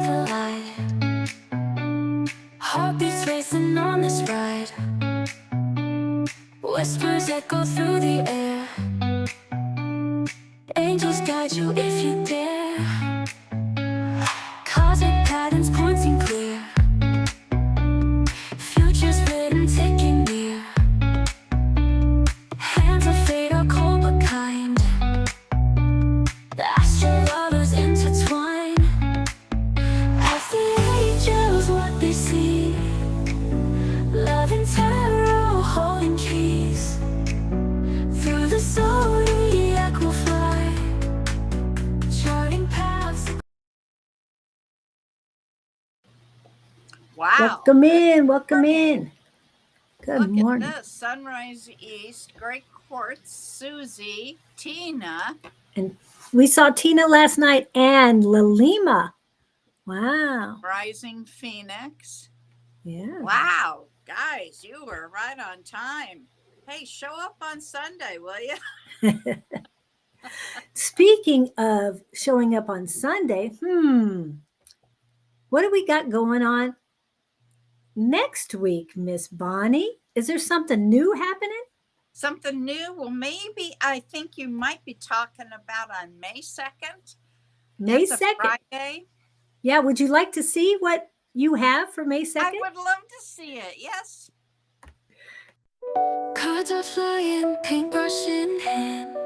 collide. Heartbeats racing on this ride. Whispers echo through the air. Angels guide you if you dare. Cosmic patterns pointing clear. Futures written, ticking near. Hands of fate are cold but kind. The astrologers intertwine. As the angels what they see. Love and tarot holding keys. Through the zodiac will fly. Charting paths. Wow. Welcome in. Welcome in. Good Look morning. at this. Sunrise East, Great Quartz, Susie, Tina. And we saw Tina last night and Lalima. Wow. Rising Phoenix. Yeah. Wow. Guys, you were right on time. Hey, show up on Sunday, will you? Speaking of showing up on Sunday, what do we got going on next week, Miss Bonnie? Is there something new happening? Something new? Well, maybe I think you might be talking about on May 2nd. May That's a 2nd. Friday. Yeah. Would you like to see what you have for May 2nd? I would love to see it. Yes. Cards are flying, paintbrush in hand.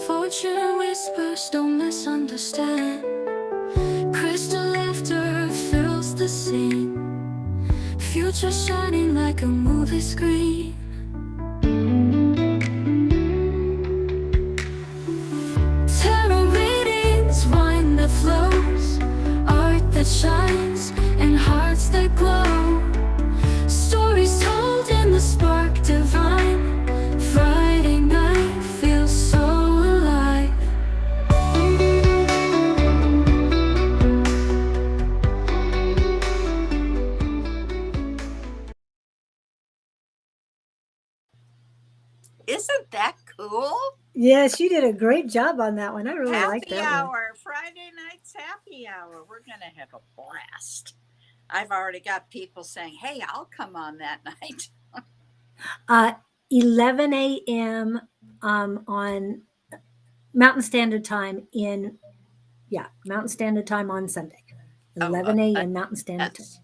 Fortune whispers, don't misunderstand. Crystal laughter fills the scene. Future shining like a movie screen. Tarot readings, wine that flows. Art that shines, and hearts that glow. Stories told in the spark divine. Friday night feels so alive. Isn't that cool? Yes, you did a great job on that one. I really like Happy that hour. one. Friday night's happy hour. We're going to have a blast. I've already got people saying, hey, I'll come on that night. 11 a.m. On Mountain Standard Time Mountain Standard Time on Sunday. 11 a.m. Mountain Standard Time. Yes.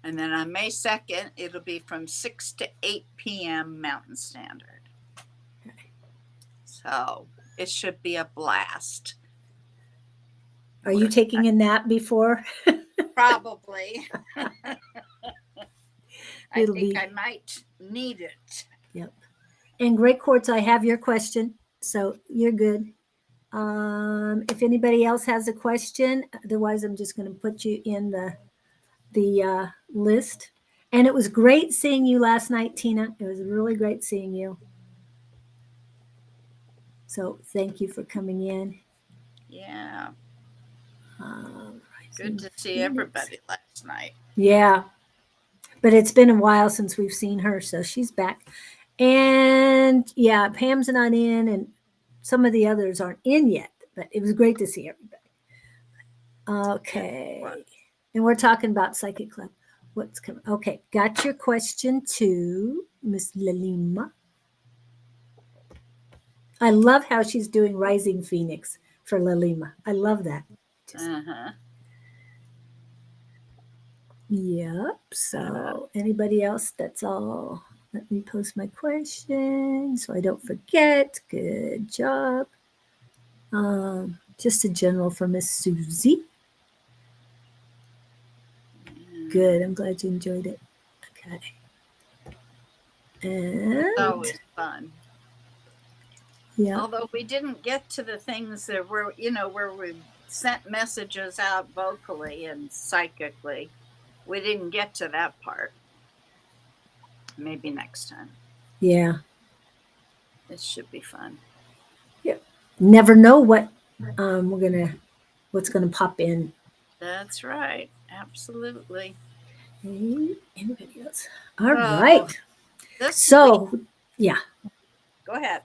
And then on May 2nd, it'll be from 6 to 8 p.m. Mountain Standard. So it should be a blast. Are you taking a nap before? Probably. I It'll think be- I might need it. Yep. And Great Quartz, I have your question, so you're good. If anybody else has a question, otherwise I'm just going to put you in the list. And it was great seeing you last night, Tina. It was really great seeing you. So thank you for coming in. Yeah. Rising Good to see Phoenix. everybody last night. Yeah. But it's been a while since we've seen her, so she's back. And yeah, Pam's not in, and some of the others aren't in yet, but it was great to see everybody. Okay. And we're talking about Psychic Club. What's coming? Okay, got your question too, Miss Lalima. I love how she's doing Rising Phoenix for Lalima. I love that. Yep. So anybody else? That's all. Let me post my question so I don't forget. Good job. Just a general for Miss Susie. Good. I'm glad you enjoyed it. Okay. And It's always fun. yeah. Although we didn't get to the things that were, where we sent messages out vocally and psychically. We didn't get to that part. Maybe next time. Yeah. It should be fun. Yep. Never know what what's gonna pop in. That's right. Absolutely. Anybody else? All right. Yeah. Go ahead.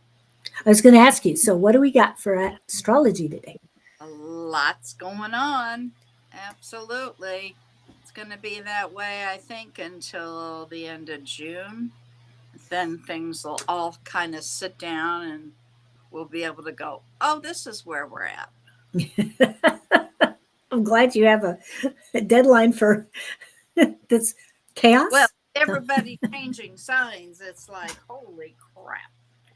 I was going to ask you. So, what do we got for astrology today? Lots going on. Absolutely. It's going to be that way, I think, until the end of June. Then things will all kind of sit down and we'll be able to go, oh, this is where we're at. I'm glad you have a deadline for this Well, chaos. everybody changing signs. It's like, holy crap.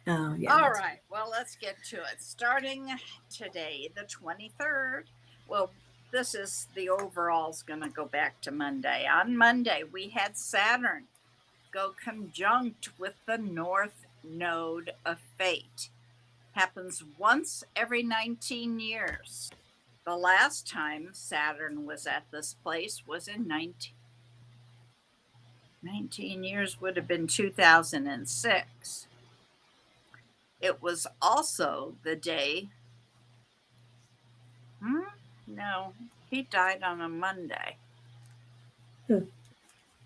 Oh, yeah. All right. Well, let's get to it. Starting today, the 23rd. Well, this is the overall's going to go back to Monday. On Monday, we had Saturn go conjunct with the North Node of Fate. Happens once every 19 years. The last time Saturn was at this place was in 19 years, would have been 2006. It was also the day. No, he died on a Monday.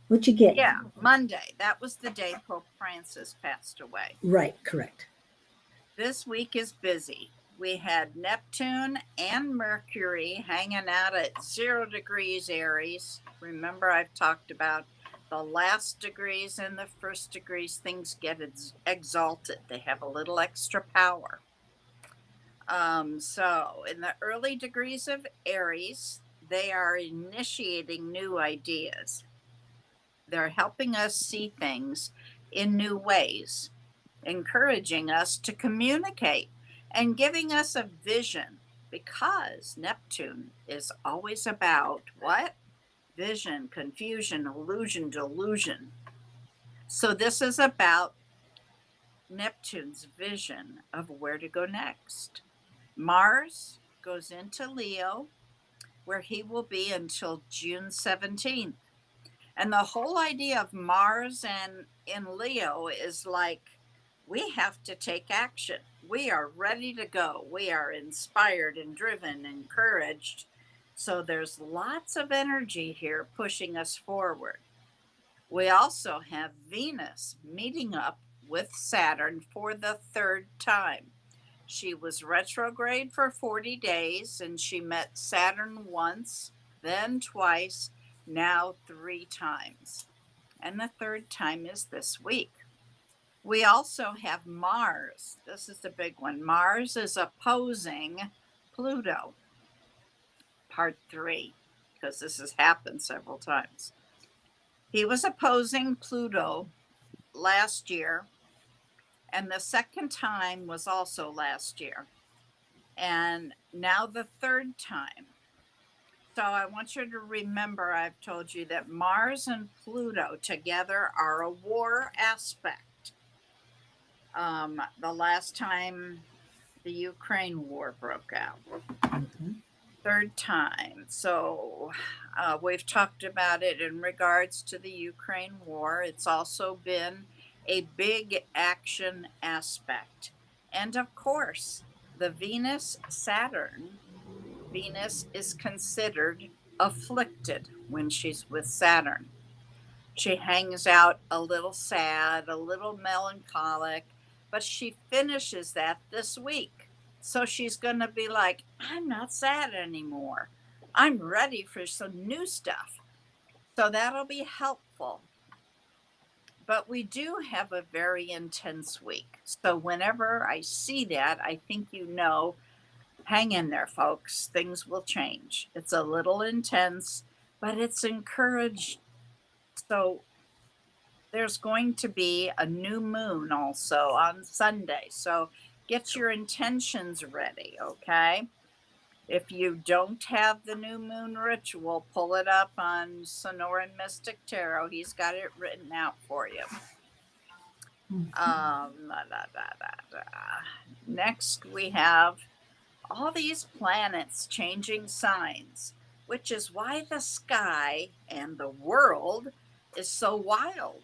What'd you get? Yeah, Monday. That was the day Pope Francis passed away. Right, correct. This week is busy. We had Neptune and Mercury hanging out at 0 degrees Aries. Remember, I've talked about the last degrees and the first degrees, things get exalted. They have a little extra power. So in the early degrees of Aries, they are initiating new ideas. They're helping us see things in new ways, encouraging us to communicate and giving us a vision, because Neptune is always about what? Vision, confusion, illusion, delusion. So this is about Neptune's vision of where to go next. Mars goes into Leo, where he will be until June 17th. And the whole idea of Mars and in Leo is like, we have to take action. We are ready to go. We are inspired and driven, encouraged. So there's lots of energy here pushing us forward. We also have Venus meeting up with Saturn for the third time. She was retrograde for 40 days and she met Saturn once, then twice, now 3 times. And the third time is this week. We also have Mars. This is the big one. Mars is opposing Pluto. Part 3, because this has happened several times. He was opposing Pluto last year, and the second time was also last year. And now the third time. So I want you to remember, I've told you that Mars and Pluto together are a war aspect. The last time the Ukraine war broke out. Third time. So we've talked about it in regards to the Ukraine war. It's also been a big action aspect. And of course, the Venus-Saturn, Venus is considered afflicted when she's with Saturn. She hangs out a little sad, a little melancholic, but she finishes that this week. So she's going to be like, I'm not sad anymore. I'm ready for some new stuff. So that'll be helpful. But we do have a very intense week. So whenever I see that, I think hang in there, folks. Things will change. It's a little intense, but it's encouraged. So there's going to be a new moon also on Sunday. So get your intentions ready, okay? If you don't have the new moon ritual, pull it up on Sonoran Mystic Tarot. He's got it written out for you. Next, we have all these planets changing signs, which is why the sky and the world is so wild.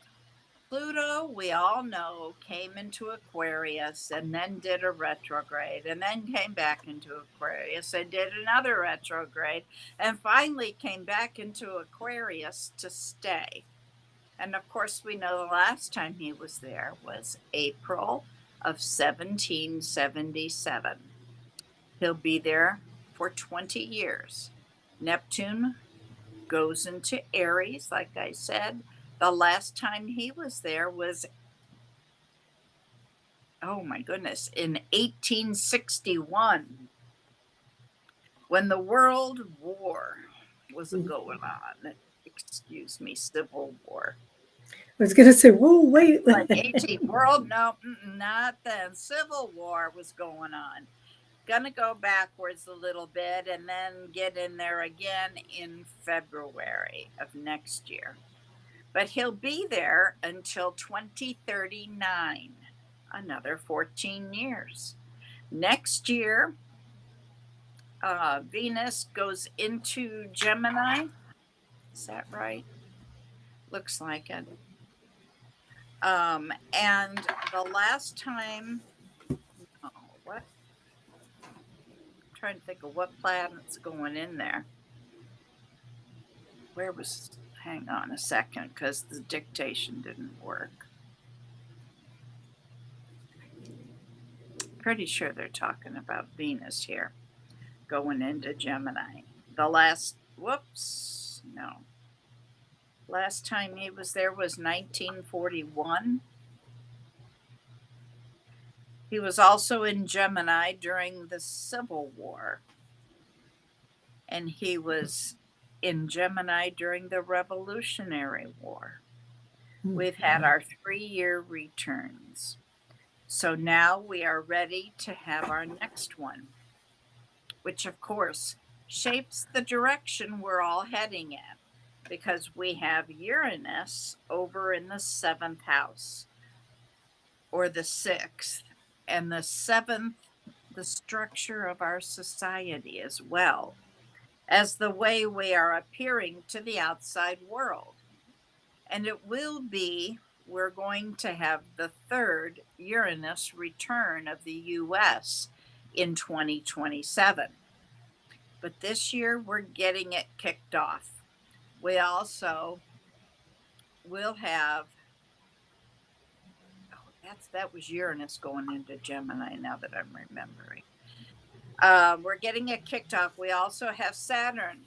Pluto, we all know, came into Aquarius and then did a retrograde and then came back into Aquarius and did another retrograde and finally came back into Aquarius to stay. And of course, we know the last time he was there was April of 1777. He'll be there for 20 years. Neptune goes into Aries, like I said. The last time he was there was, oh my goodness, in 1861, when the World War was going on. Excuse me, Civil War. I was going to say, whoa, wait. Like 18 World, no, not then. Civil War was going on. Gonna go backwards a little bit and then get in there again in February of next year. But he'll be there until 2039, another 14 years. Next year, Venus goes into Gemini. Is that right? Looks like it. And the last time, oh, what? I'm trying to think of what planet's going in there. Where was, hang on a second, because the dictation didn't work. Pretty sure they're talking about Venus here, going into Gemini. The last, whoops, no. Last time he was there was 1941. He was also in Gemini during the Civil War. And he was in Gemini during the Revolutionary War. We've had our 3-year returns. So now we are ready to have our next one, which of course shapes the direction we're all heading in, because we have Uranus over in the 7th house, or the 6th, and the 7th, the structure of our society as well as the way we are appearing to the outside world. And it will be, we're going to have the 3rd Uranus return of the US in 2027. But this year we're getting it kicked off. We also will have, oh, that was Uranus going into Gemini, now that I'm remembering. We're getting it kicked off. We also have Saturn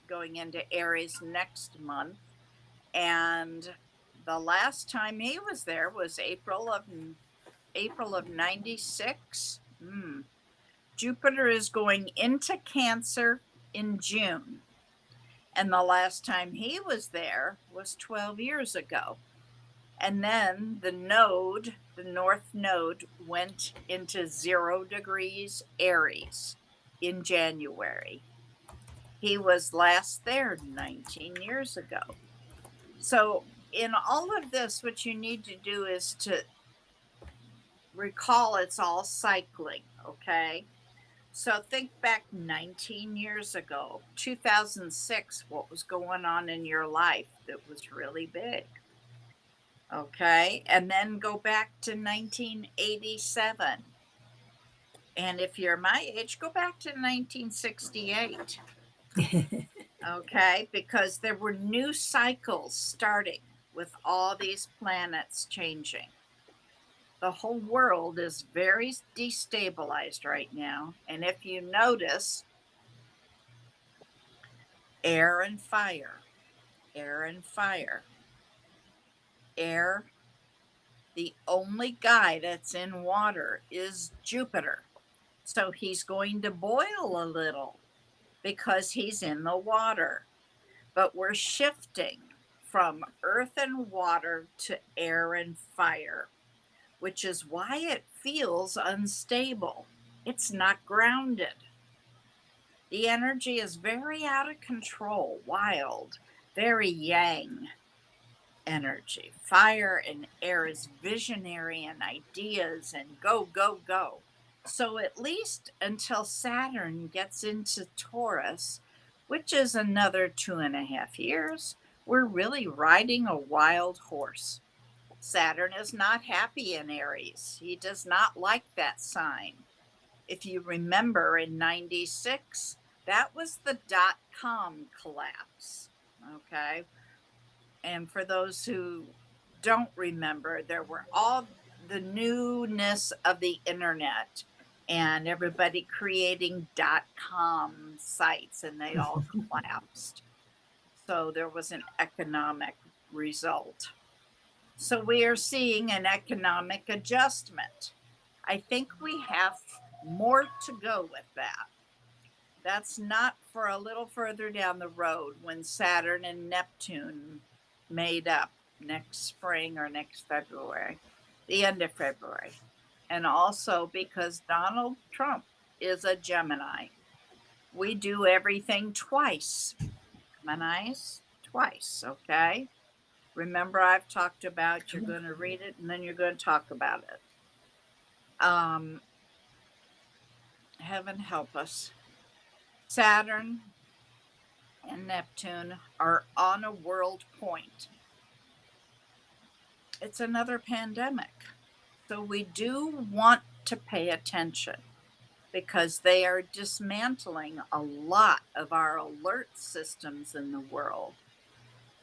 going into Aries next month. And the last time he was there was April of 96. Jupiter is going into Cancer in June. And the last time he was there was 12 years ago. And then the North Node, went into 0 degrees Aries in January. He was last there 19 years ago. So in all of this, what you need to do is to recall it's all cycling, okay? So think back 19 years ago, 2006, what was going on in your life that was really big. Okay, and then go back to 1987. And if you're my age, go back to 1968. Okay, because there were new cycles starting with all these planets changing. The whole world is very destabilized right now. And if you notice, air and fire, air and fire, air, the only guy that's in water is Jupiter. So he's going to boil a little because he's in the water. But we're shifting from earth and water to air and fire, which is why it feels unstable. It's not grounded. The energy is very out of control, wild, very yang energy. Fire and air is visionary and ideas and go, go, go. So at least until Saturn gets into Taurus, which is another 2.5 years, we're really riding a wild horse. Saturn is not happy in Aries. He does not like that sign. If you remember in 96, that was the .com collapse, okay? And for those who don't remember, there were all the newness of the internet and everybody creating .com sites, and they all collapsed. So there was an economic result. So we are seeing an economic adjustment. I think we have more to go with that. That's not for a little further down the road when Saturn and Neptune made up next spring or next February, the end of February. And also because Donald Trump is a Gemini. We do everything twice. Geminis, twice, okay? Remember, I've talked about you're going to read it and then you're going to talk about it. Heaven help us. Saturn and Neptune are on a world point. It's another pandemic. So we do want to pay attention because they are dismantling a lot of our alert systems in the world.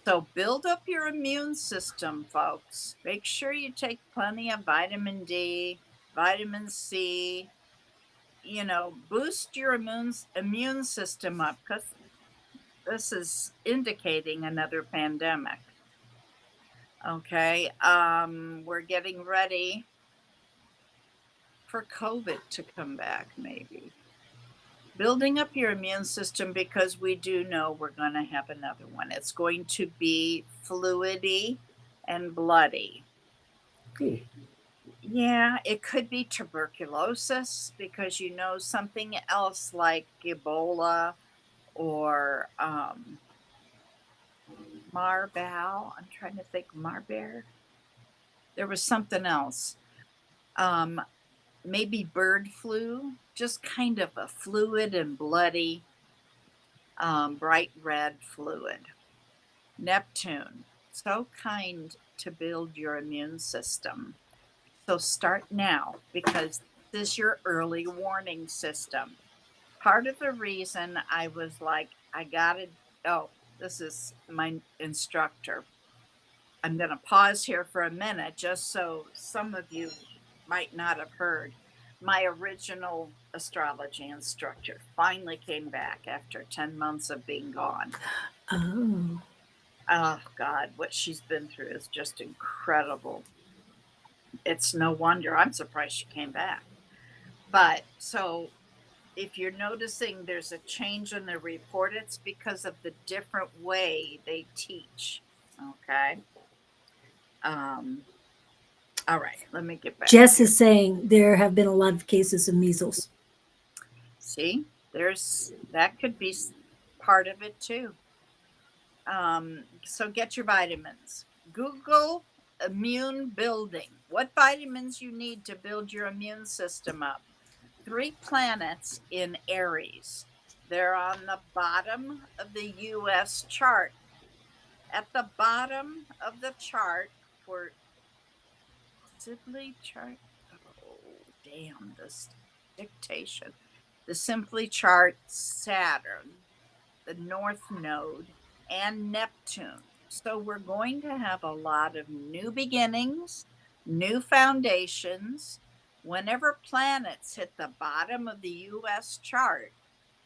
So build up your immune system, folks. Make sure you take plenty of vitamin D, vitamin C, boost your immune system up because this is indicating another pandemic. Okay. We're getting ready for COVID to come back, maybe. Building up your immune system because we do know we're going to have another one. It's going to be fluidy and bloody. Ooh. Yeah, it could be tuberculosis because something else like Ebola or Marbow. I'm trying to think, Marbear. There was something else. Maybe bird flu, just kind of a fluid and bloody, bright red fluid. Neptune, so kind to build your immune system. So start now because this is your early warning system. Part of the reason I was like, this is my instructor. I'm going to pause here for a minute just so some of you might not have heard. My original astrology instructor finally came back after 10 months of being gone. Oh. Oh, God, what she's been through is just incredible. It's no wonder. I'm surprised she came back. But so if you're noticing there's a change in the report, it's because of the different way they teach. Okay. All right, let me get back. Jess here. is saying there have been a lot of cases of measles. See, that could be part of it too. So get your vitamins. Google immune building. What vitamins you need to build your immune system up. 3 planets in Aries. They're on the bottom of the US chart. At the bottom of the chart for Sibley chart. Oh, damn, this dictation. The Simply chart Saturn, the North Node, and Neptune. So we're going to have a lot of new beginnings, new foundations. Whenever planets hit the bottom of the US chart,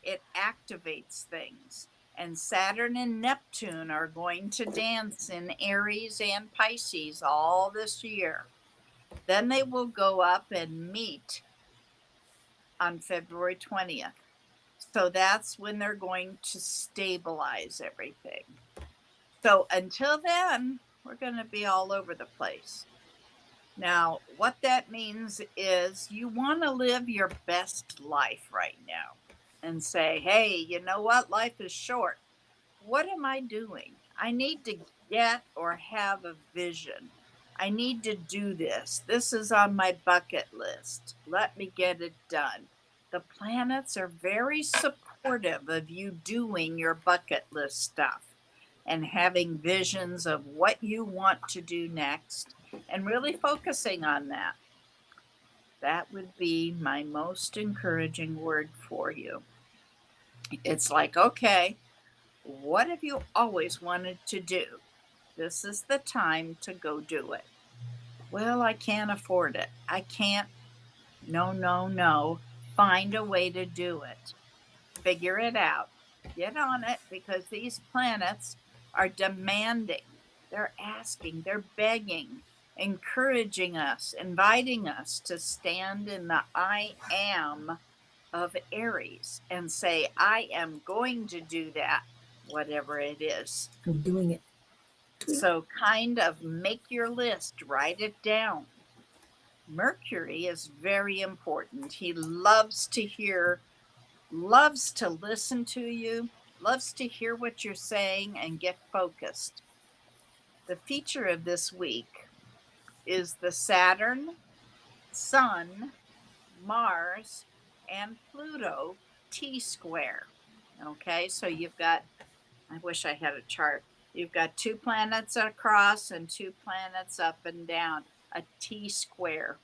it activates things. And Saturn and Neptune are going to dance in Aries and Pisces all this year. Then they will go up and meet on February 20th. So that's when they're going to stabilize everything. So until then, we're going to be all over the place. Now, what that means is you want to live your best life right now and say, hey, you know what? Life is short. What am I doing? I need to get or have a vision. I need to do this. This is on my bucket list. Let me get it done. The planets are very supportive of you doing your bucket list stuff and having visions of what you want to do next and really focusing on that. That would be my most encouraging word for you. It's like, okay, what have you always wanted to do? This is the time to go do it. Well, I can't afford it. I can't. No, no, no. Find a way to do it. Figure it out. Get on it, because these planets are demanding. They're asking, they're begging, encouraging us, inviting us to stand in the I am of Aries and say, I am going to do that, whatever it is. I'm doing it. So, kind of make your list, write it down. Mercury is very important. He loves to hear, loves to listen to you, loves to hear what you're saying and get focused. The feature of this week is the Saturn, Sun, Mars, and Pluto T square. Okay, so you've got, I wish I had a chart. You've got two planets across and two planets up and down, a T square,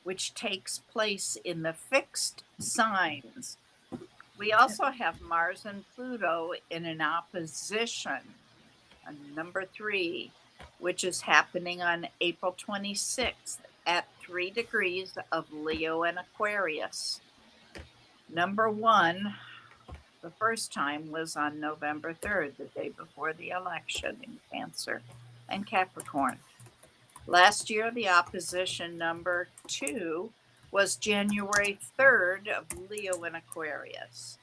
which takes place in the fixed signs. We also have Mars and Pluto in an opposition, number 3, which is happening on April 26th at 3 degrees of Leo and Aquarius. Number 1, the first time, was on November 3rd, the day before the election, in Cancer and Capricorn. Last year, the opposition number 2 was January 3rd of Leo and Aquarius.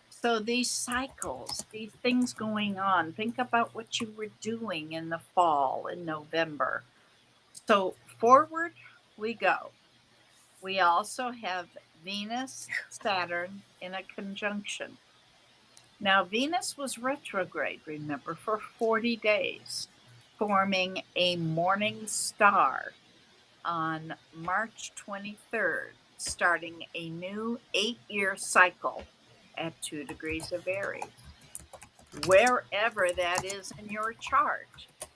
So these cycles, these things going on, think about what you were doing in the fall, in November. So forward we go. We also have Venus, Saturn in a conjunction. Now, Venus was retrograde, remember, for 40 days, forming a morning star on March 23rd, starting a new 8-year cycle at 2 degrees of Aries. Wherever that is in your chart,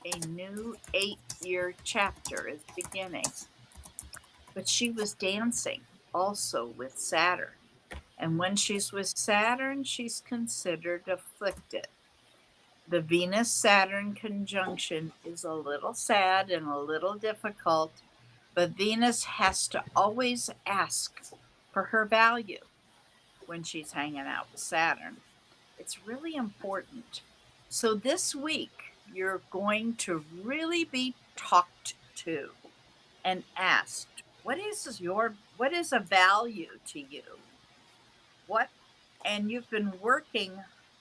a new 8-year chapter is beginning. But she was dancing also with Saturn. And when she's with Saturn, she's considered afflicted. The Venus Saturn conjunction is a little sad and a little difficult, but Venus has to always ask for her value when she's hanging out with Saturn. It's really important. So this week, you're going to really be talked to and asked, what is a value to you? What, and you've been working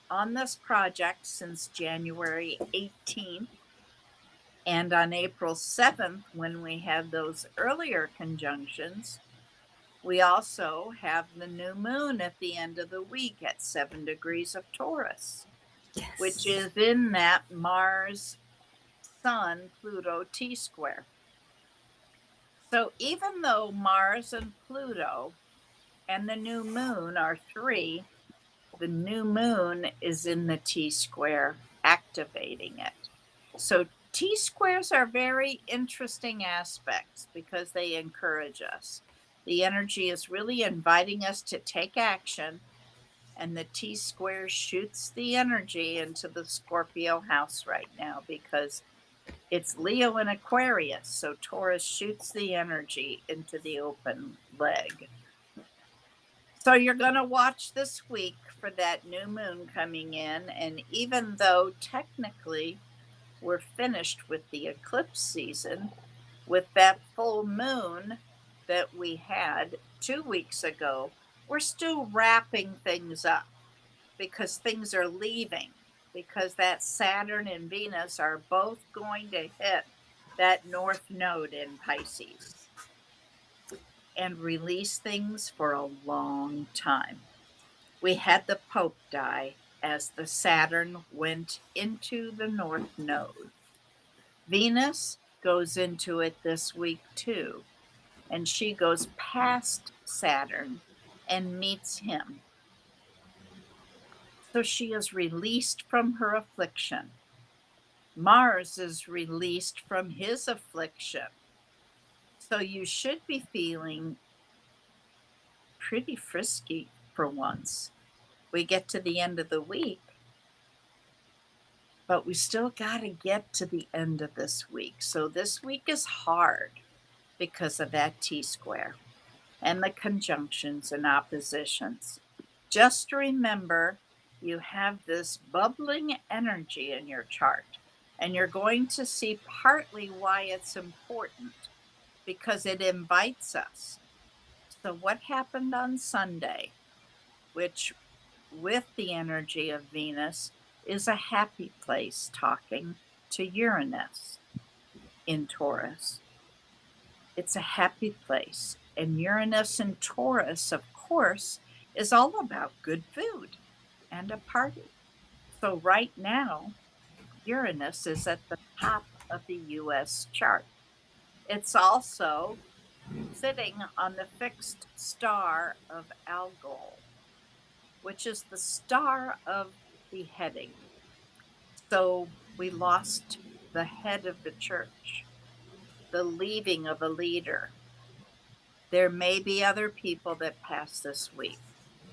on this project since January 18th. And on April 7th, when we had those earlier conjunctions, we also have the new moon at the end of the week at 7 degrees of Taurus, Yes. which is in that Mars, Sun, Pluto T square. So even though Mars and Pluto and the new moon are 3, the new moon is in the T square, activating it. So T squares are very interesting aspects because they encourage us. The energy is really inviting us to take action, and the T square shoots the energy into the Scorpio house right now because it's Leo and Aquarius. So Taurus shoots the energy into the open leg. So you're going to watch this week for that new moon coming in. And even though technically we're finished with the eclipse season, with that full moon that we had 2 weeks ago, we're still wrapping things up because things are leaving, because that Saturn and Venus are both going to hit that North Node in Pisces and release things for a long time. We had the Pope die as the Saturn went into the North Node. Venus goes into it this week too, and she goes past Saturn and meets him. So she is released from her affliction. Mars is released from his affliction. So you should be feeling pretty frisky for once. We get to the end of the week, but we still got to get to the end of this week. So this week is hard. because of that T-square and the conjunctions and oppositions. Just remember you have this bubbling energy in your chart, and you're going to see partly why it's important because it invites us. So, what happened on Sunday, which with the energy of Venus is a happy place talking to Uranus in Taurus? It's a happy place. And Uranus in Taurus, of course, is all about good food and a party. So, right now, Uranus is at the top of the US chart. It's also sitting on the fixed star of Algol, which is the star of beheading. So, we lost the head of the church, the leaving of a leader. There may be other people that pass this week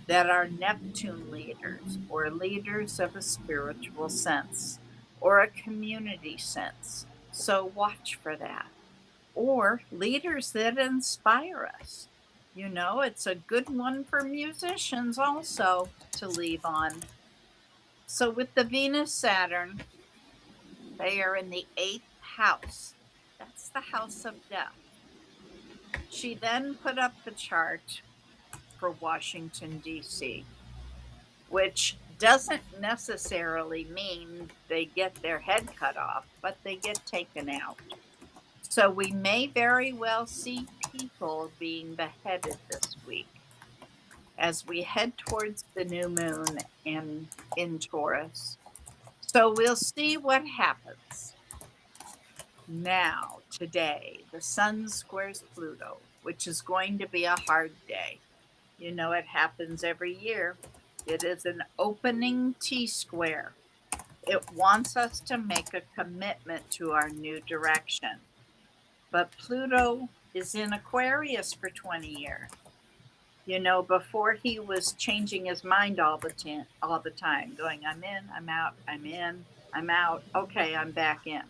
that are Neptune leaders or leaders of a spiritual sense or a community sense. So watch for that. Or leaders that inspire us. You know, it's a good one for musicians also to leave on. So with the Venus Saturn, they are in the eighth house. That's the house of death. She then put up the chart for Washington, D.C., which doesn't necessarily mean they get their head cut off, but they get taken out. So we may very well see people being beheaded this week as we head towards the new moon in Taurus. So we'll see what happens. Now, today, the Sun squares Pluto, which is going to be a hard day. You know, it happens every year. It is an opening T-square. It wants us to make a commitment to our new direction. But Pluto is in Aquarius for 20 years. You know, before he was changing his mind all the time, going, I'm in, I'm out, I'm in, I'm out. Okay, I'm back in.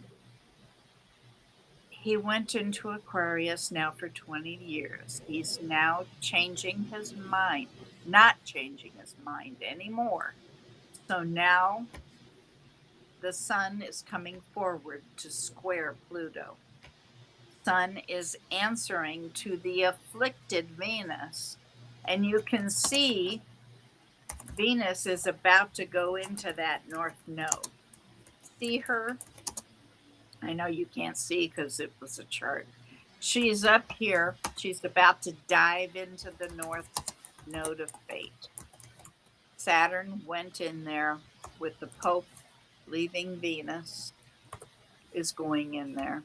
He went into Aquarius now for 20 years. He's now changing his mind, not changing his mind anymore. So now the Sun is coming forward to square Pluto. Sun is answering to the afflicted Venus. And you can see Venus is about to go into that north node. See her? I know you can't see because it was a chart. She's up here. She's about to dive into the north node of fate. Saturn went in there with the Pope leaving Venus, is going in there.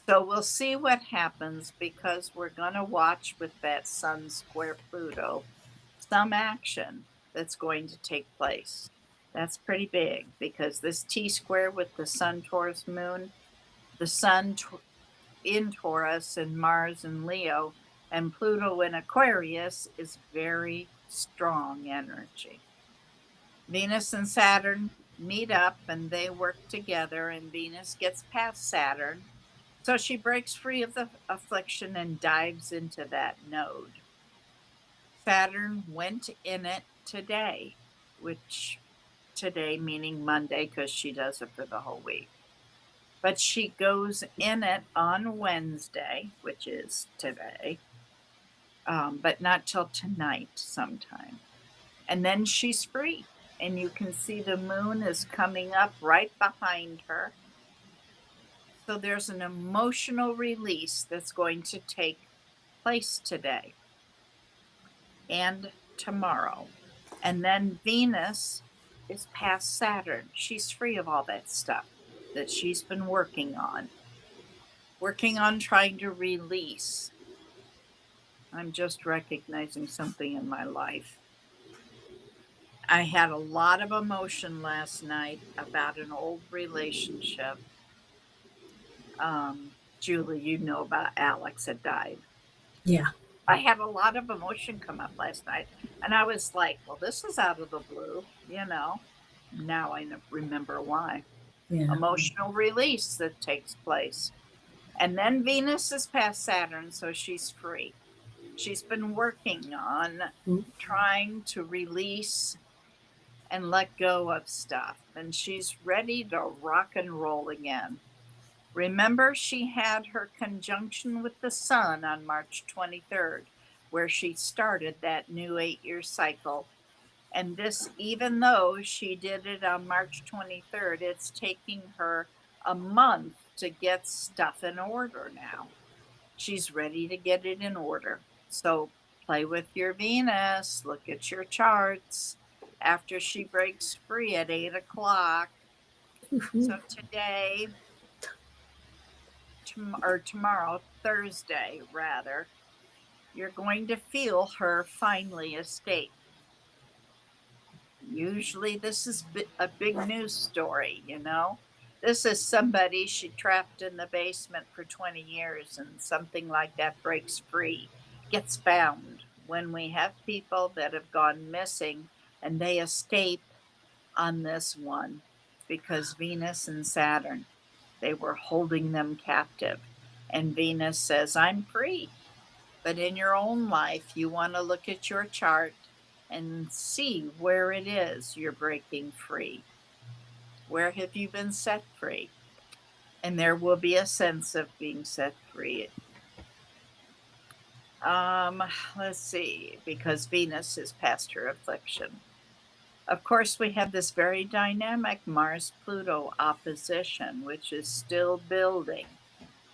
So we'll see what happens because we're going to watch with that Sun square Pluto some action that's going to take place. That's pretty big because this T square with the Sun Taurus moon, the Sun in Taurus and Mars in Leo, and Pluto in Aquarius is very strong energy. Venus and Saturn meet up and they work together, and Venus gets past Saturn. So she breaks free of the affliction and dives into that node. Saturn went in it today, which today meaning Monday because she does it for the whole week. But she goes in it on Wednesday, which is today, but not till tonight sometime. And then she's free. And you can see the moon is coming up right behind her. So there's an emotional release that's going to take place today and tomorrow. And then Venus is past Saturn. She's free of all that stuff that she's been working on trying to release. I'm just recognizing something in my life. I had a lot of emotion last night about an old relationship. Julie, you know about Alex had died. Yeah. I had a lot of emotion come up last night, and I was like, well, this is out of the blue, you know. Now I remember why. Yeah. Emotional release that takes place. And then Venus is past Saturn, so she's free. She's been working on trying to release and let go of stuff, and she's ready to rock and roll again. Remember, she had her conjunction with the sun on March 23rd, where she started that new 8-year cycle. And this, even though she did it on March 23rd, it's taking her a month to get stuff in order now. She's ready to get it in order. So play with your Venus, look at your charts after she breaks free at 8 o'clock. So today, or tomorrow, Thursday rather, you're going to feel her finally escape. Usually this is a big news story, you know. This is somebody she trapped in the basement for 20 years, and something like that breaks free, gets found. When we have people that have gone missing and they escape on this one because Venus and Saturn, they were holding them captive. And Venus says, I'm free. But in your own life, you want to look at your chart and see where it is you're breaking free. Where have you been set free? And there will be a sense of being set free. Let's see, because Venus is past her affliction. Of course, we have this very dynamic Mars-Pluto opposition, which is still building.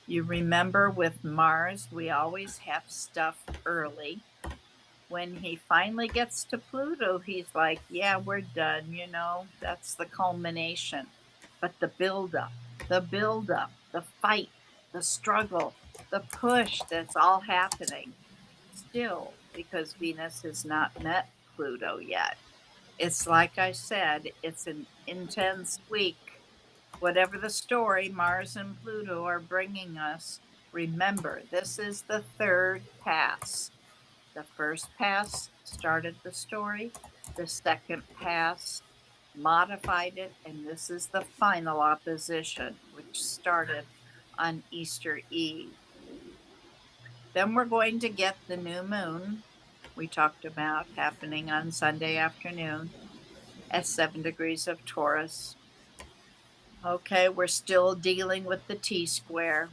You remember with Mars, we always have stuff early. When he finally gets to Pluto, he's like, yeah, we're done, you know, that's the culmination. But the buildup, the fight, the struggle, the push, that's all happening still because Venus has not met Pluto yet. It's like I said, it's an intense week. Whatever the story Mars and Pluto are bringing us, remember, this is the third pass. The first pass started the story, the second pass modified it, and this is the final opposition, which started on Easter Eve. Then we're going to get the new moon we talked about happening on Sunday afternoon at 7 degrees of Taurus. Okay, we're still dealing with the T-square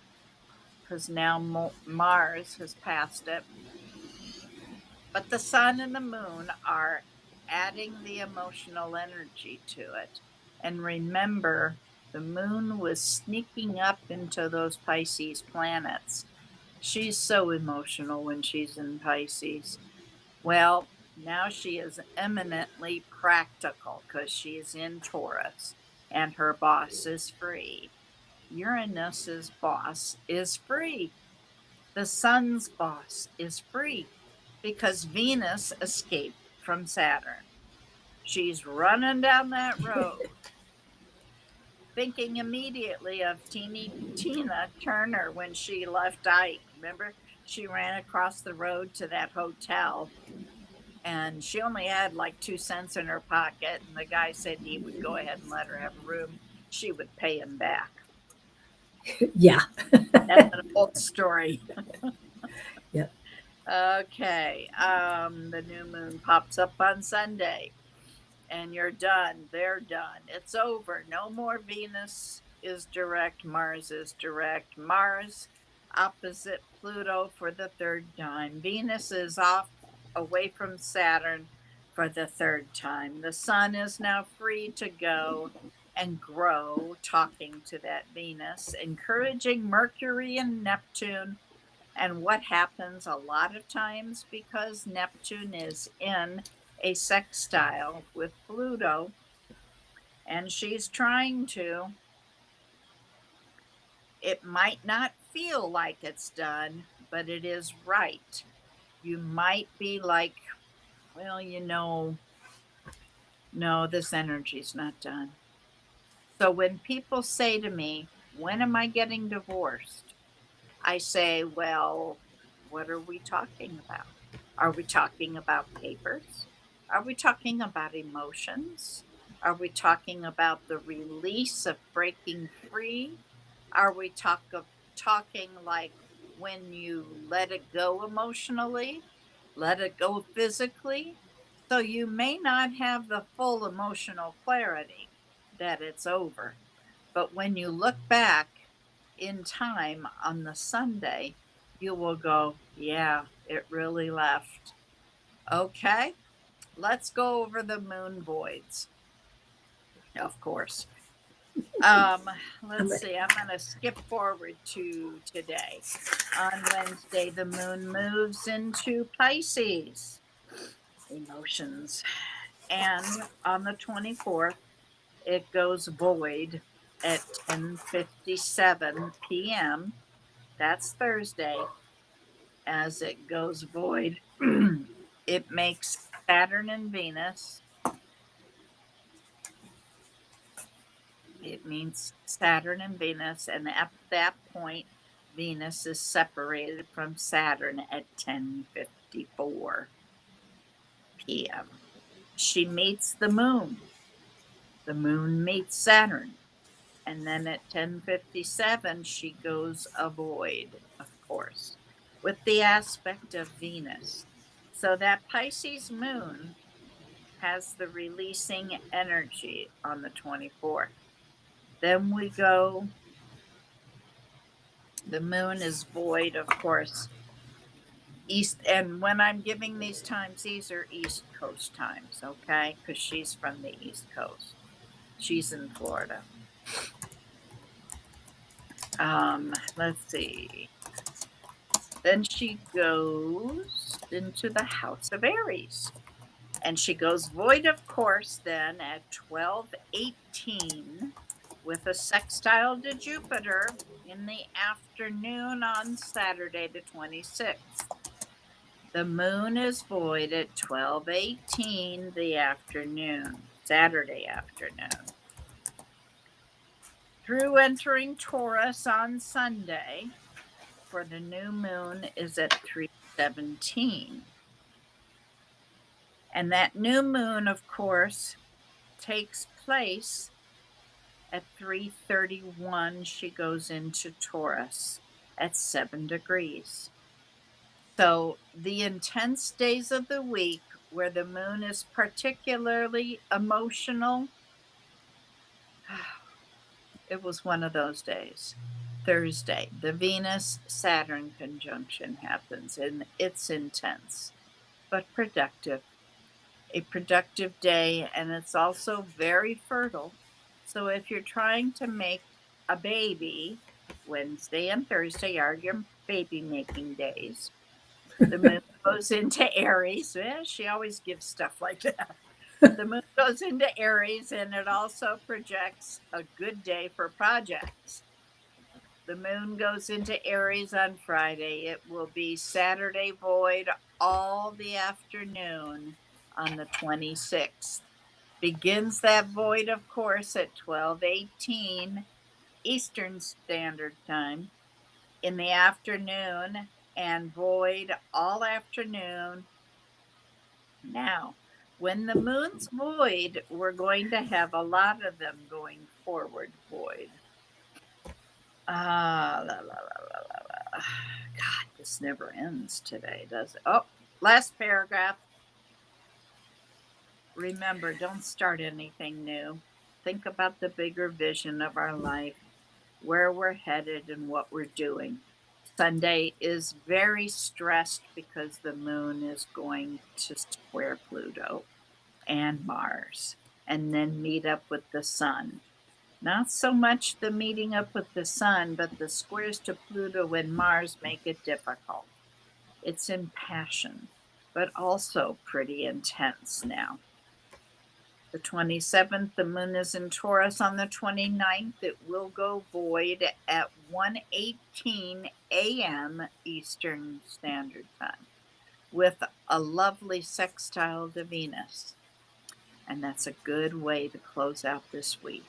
because now Mars has passed it. But the sun and the moon are adding the emotional energy to it. And remember, the moon was sneaking up into those Pisces planets. She's so emotional when she's in Pisces. Well, now she is eminently practical because she's in Taurus and her boss is free. Uranus's boss is free. The sun's boss is free because Venus escaped from Saturn. She's running down that road, thinking immediately of teeny Tina Turner when she left Ike. Remember, she ran across the road to that hotel and she only had like 2 cents in her pocket. And the guy said he would go ahead and let her have a room. She would pay him back. Yeah. That's an old story. Yep. Okay. The new moon pops up on Sunday and you're done. They're done. It's over. No more Venus is direct. Mars is direct. Mars opposite Pluto for the third time. Venus is off away from Saturn for the third time. The sun is now free to go and grow, talking to that Venus, encouraging Mercury and Neptune. And what happens a lot of times, because Neptune is in a sextile with Pluto, and she's trying to, it might not feel like it's done, but it is right. You might be like, well, you know, no, this energy's not done. So when people say to me, when am I getting divorced? I say, well, what are we talking about? Are we talking about papers? Are we talking about emotions? Are we talking about the release of breaking free? Are we talking like when you let it go emotionally, let it go physically. So you may not have the full emotional clarity that it's over. But when you look back in time on the Sunday, you will go, yeah, it really left. Okay, let's go over the moon voids, of course. Um, I'm let's ready. see, I'm going to skip forward to today. On Wednesday, the moon moves into Pisces, emotions. And on the 24th, it goes void at 10:57 p.m. That's Thursday. As it goes void, it makes Saturn and Venus. It means Saturn and Venus, and at that point, Venus is separated from Saturn at 10:54 p.m. She meets the moon. The moon meets Saturn. And then at 10:57 she goes avoid, of course, with the aspect of Venus. So that Pisces moon has the releasing energy on the 24th. Then we go, the moon is void, of course, east. And when I'm giving these times, these are East Coast times, okay? Because she's from the East Coast. She's in Florida. Let's see. Then she goes into the house of Aries. And she goes void, of course, then at 12:18 with a sextile to Jupiter in the afternoon on Saturday the 26th. The moon is void at 12:18 the afternoon, Saturday afternoon. Through entering Taurus on Sunday for the new moon is at 3:17. And that new moon, of course, takes place at 3:31. She goes into Taurus at 7 degrees. So the intense days of the week where the moon is particularly emotional, it was one of those days. Thursday, the Venus Saturn conjunction happens and it's intense, but productive. A productive day, and it's also very fertile. So if you're trying to make a baby, Wednesday and Thursday are your baby making days. The moon goes into Aries. Yeah, she always gives stuff like that. The moon goes into Aries, and it also projects a good day for projects. The moon goes into Aries on Friday. It will be Saturday void all the afternoon on the 26th. Begins that void, of course, at 12:18 Eastern Standard Time in the afternoon and void all afternoon. Now, when the moon's void, we're going to have a lot of them going forward void. God, this never ends today, does it? Oh, last paragraph. Remember, don't start anything new. Think about the bigger vision of our life, where we're headed, and what we're doing. Sunday is very stressed because the moon is going to square Pluto and Mars and then meet up with the sun. Not so much the meeting up with the sun, but the squares to Pluto and Mars make it difficult. It's impassioned, but also pretty intense now. The 27th, the moon is in Taurus. On the 29th, it will go void at 1:18 a.m. Eastern Standard Time with a lovely sextile to Venus. And that's a good way to close out this week.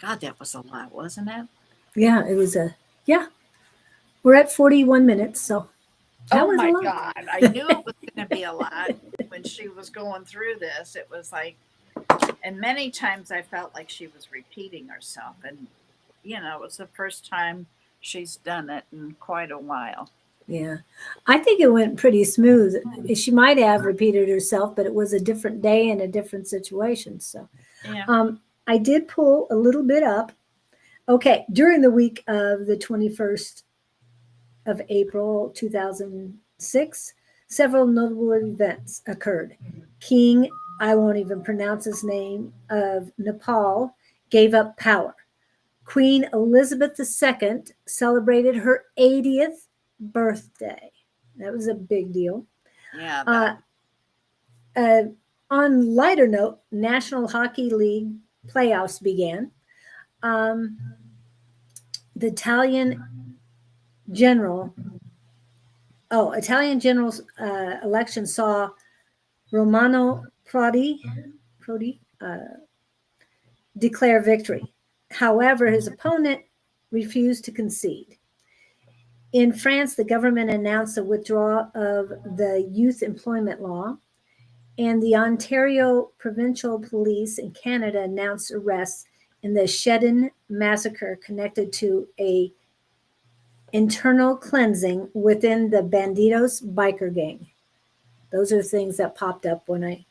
God, that was a lot, wasn't it? Yeah, it was yeah. We're at 41 minutes, so that Oh was a my lot. God. I knew it was going to be a lot when she was going through this. It was like, and many times I felt like she was repeating herself. And it was the first time she's done it in quite a while. Yeah. I think it went pretty smooth. She might have repeated herself, but it was a different day and a different situation. So Yeah. I did pull a little bit up. Okay. During the week of the 21st of April 2006, several notable events occurred. King, I won't even pronounce his name, of Nepal gave up power. Queen Elizabeth II celebrated her 80th birthday. That was a big deal. Yeah. Uh, uh, on lighter note, National Hockey League playoffs began. Um, the general, Italian general's election saw Romano Prodi declare victory. However, his opponent refused to concede. In France, the government announced the withdrawal of the youth employment law, and the Ontario Provincial Police in Canada announced arrests in the Shedden massacre connected to a internal cleansing within the Bandidos biker gang. Those are things that popped up when I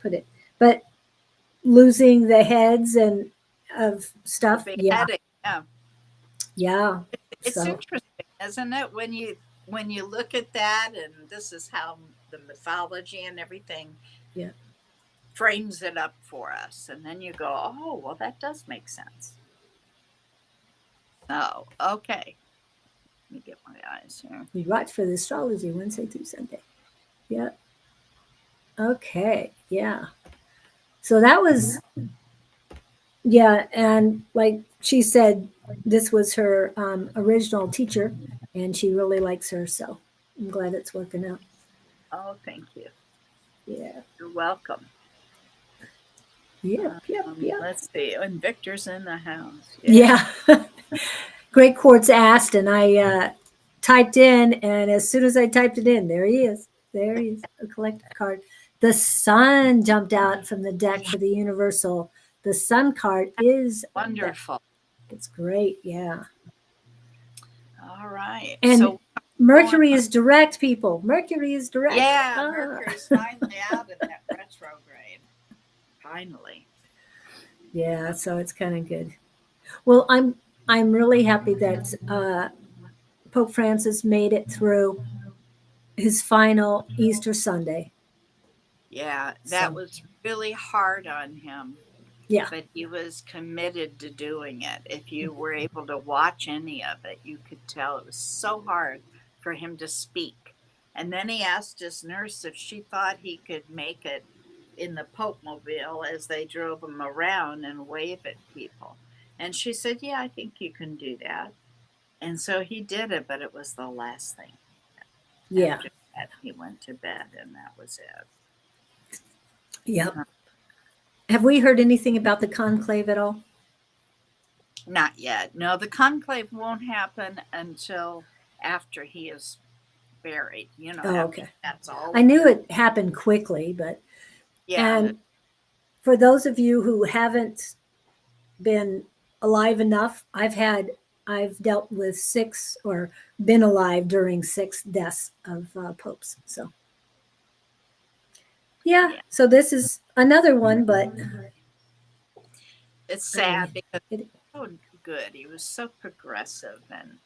put it. But losing the heads and of stuff, yeah, Beheading. Yeah. yeah. It's So interesting, isn't it? When you look at that, and this is how the mythology and everything yeah, frames it up for us, and then you go, oh, well, that does make sense. So, okay, let me get my eyes here. we watch for the astrology Wednesday through Sunday. Yeah. Okay. Yeah. So that was, yeah, and like she said, this was her original teacher, and she really likes her. So I'm glad it's working out. Oh, thank you. Yeah. You're welcome. Yep. Yep. Yep. Let's see. And Victor's in the house. Yeah. Great Quartz asked, and I typed in, and as soon as I typed it in, there he is. There he is, a collector card. The sun jumped out from the deck for the Universal. The sun card is Wonderful. It's great, yeah. All right. And So Mercury is direct, people. Mercury is direct. yeah, Mercury's finally out of that retrograde. Finally. Yeah, so it's kind of good. Well, I'm really happy that Pope Francis made it through his final Easter Sunday. Yeah, that So, was really hard on him, yeah, but he was committed to doing it. If you were able to watch any of it, you could tell it was so hard for him to speak. And then he asked his nurse if she thought he could make it in the Pope Mobile as they drove him around and wave at people. And she said, yeah, I think you can do that. And so he did it, but it was the last thing. yeah, After that, he went to bed, and that was it. yep. Have we heard anything about the conclave at all? Not yet. No, the conclave won't happen until after he is buried. Oh, after okay. that's all. I knew it happened quickly, but Yeah. and for those of you who haven't been alive enough, I've dealt with 6 or been alive during 6 deaths of popes. So yeah, Yeah. so this is another one, but It's sad it- because he's so good. He was so progressive and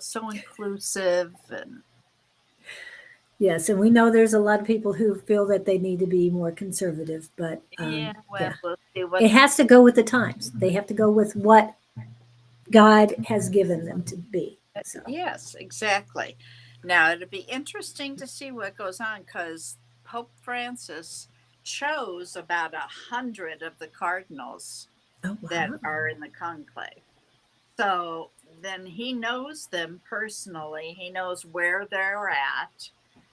so inclusive and yes, and we know there's a lot of people who feel that they need to be more conservative, but yeah. Well, yeah, we'll see what. it has to go with the times. They have to go with what God has given them to be. So Yes, exactly. Now it'll be interesting to see what goes on because Pope Francis chose about 100 of the cardinals oh that wow. are in the conclave. So then he knows them personally. He knows where they're at.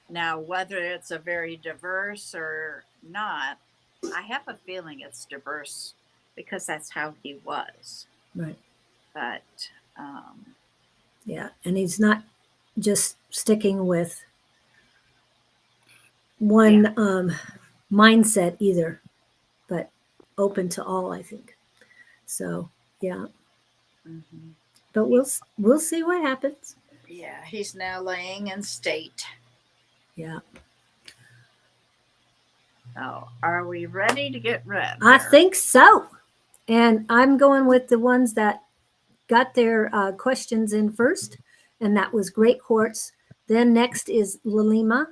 Now, whether it's a very diverse or not, I have a feeling it's diverse because that's how he was. Right. But Yeah, and he's not just sticking with one mindset either, but open to all, I think. So, yeah. Mhm. But we'll see what happens. Yeah, he's now laying in state. Yeah. So, are we ready to get read? I here? think so. And I'm going with the ones that got their questions in first, and that was Great Quartz. Then next is Lalima,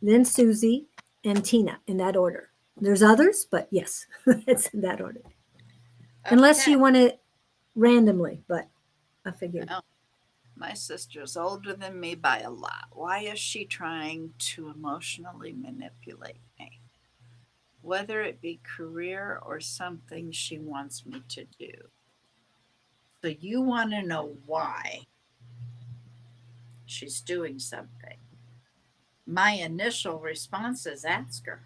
then Susie, and Tina in that order. There's others, but yes, it's in that order. Unless Okay. you want it randomly, but I figured. Well, my sister's older than me by a lot. Why is she trying to emotionally manipulate me? Whether it be career or something she wants me to do. So you want to know why she's doing something. My initial response is ask her,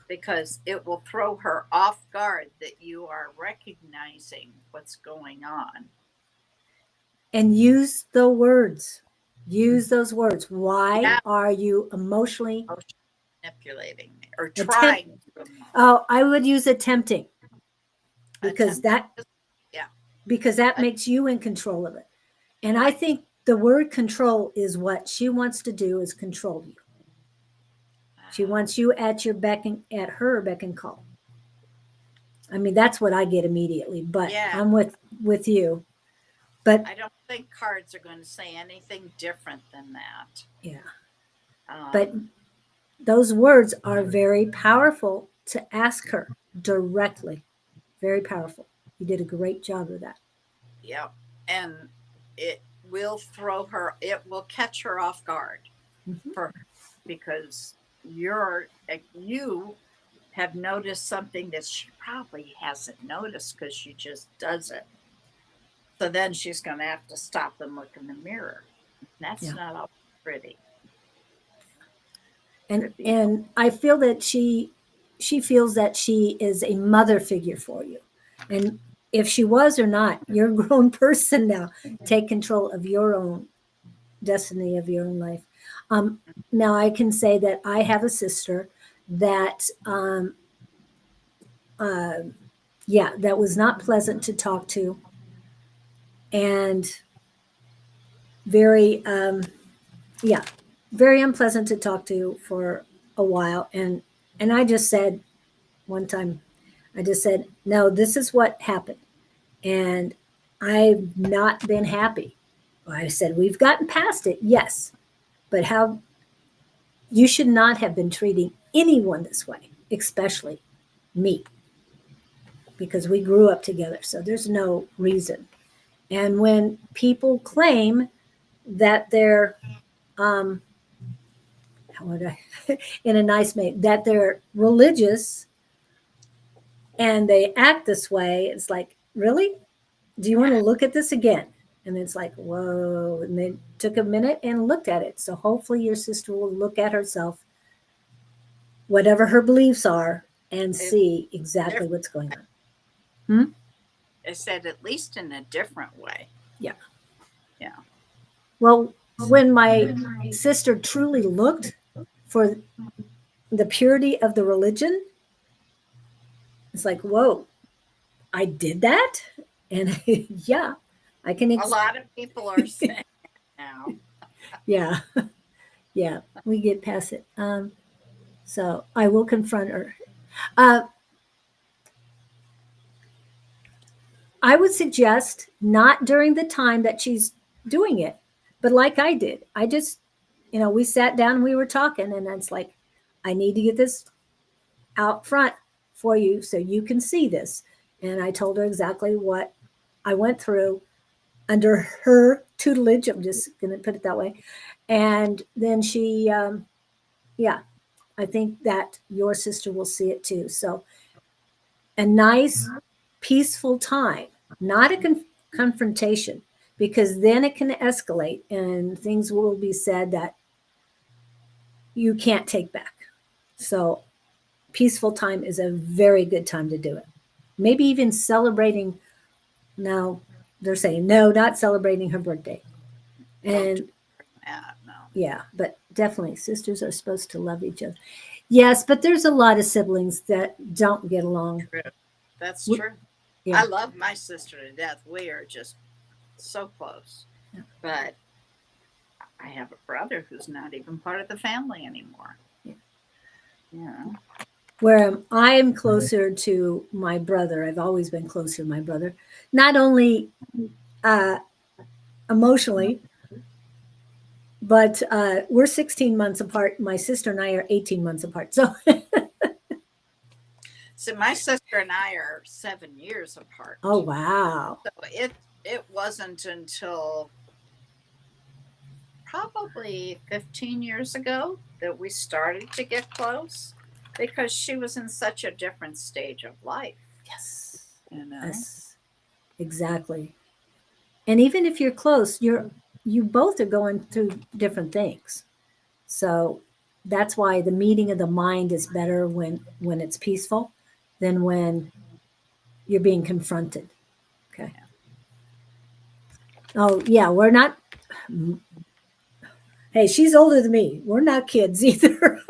because it will throw her off guard that you are recognizing what's going on. And use the words. Use those words. Why Yeah, are you emotionally manipulating me or attempt? trying to Oh, I would use attempting because attempt. that Yeah, I- makes you in control of it. And I think the word control is what she wants to do is control you. She wants you at your at her beck and call. I mean, that's what I get immediately, but yeah. I'm with you. But I don't think cards are going to say anything different than that. yeah, but Um, those words are very powerful to ask her directly. Very powerful. You did a great job of that. yeah, and it will throw her. It will catch her off guard Mhm. for because you have noticed something that she probably hasn't noticed because she just does it. So then she's going to have to stop and look in the mirror. That's Yeah. not always pretty. And Could be. and I feel that she feels that she is a mother figure for you. And if she was or not, you're a grown person now. Take control of your own destiny of your own life. Um, Now I can say that I have a sister that uh, yeah, that was not pleasant to talk to and very yeah, very unpleasant to talk to for a while. And I just said one time, I just said, no, this is what happened. And I've not been happy. I said, we've gotten past it, yes. But how you should not have been treating anyone this way, especially me, because we grew up together. So there's no reason. And when people claim that they're, how would I, in a nice way, that they're religious and they act this way, it's like, really? Do you want to Yeah. look at this again? And it's like, whoa. And they took a minute and looked at it. So hopefully your sister will look at herself, whatever her beliefs are, and It's see exactly different. what's going on. Hmm? I said at least in a different way. Yeah. Yeah. Well, when my sister truly looked for the purity of the religion, it's like, whoa, I did that? And yeah, I can, A lot of people are saying now. yeah, yeah, we get past it. So I will confront her. Uh, I would suggest not during the time that she's doing it, but like I did. I just, we sat down and we were talking, and it's like, I need to get this out front for you so you can see this. And I told her exactly what I went through under her tutelage. I'm just going to put it that way. And then she, yeah, I think that your sister will see it too. So a nice, peaceful time, not a confrontation, because then it can escalate and things will be said that you can't take back. So, peaceful time is a very good time to do it. Maybe even celebrating. Now, they're saying no, not celebrating her birthday. Don't do And that. No. yeah, but definitely sisters are supposed to love each other. Yes, but there's a lot of siblings that don't get along. True. That's true. Yeah. I love my sister to death. We are just so close. Yeah. But I have a brother who's not even part of the family anymore. Yeah. Yeah. Where I'm closer to my brother. I've always been closer to my brother, not only uh, emotionally, but we're 16 months apart. My sister and I are 18 months apart. So, So my sister and I are 7 years apart. oh, wow. So it wasn't until probably 15 years ago that we started to get close because she was in such a different stage of life, Yes. you know. Yes. Exactly. And even if you're close, you both are going through different things. So that's why the meeting of the mind is better when it's peaceful than when you're being confronted. Okay. Oh yeah, we're not. Hey, she's older than me. We're not kids either.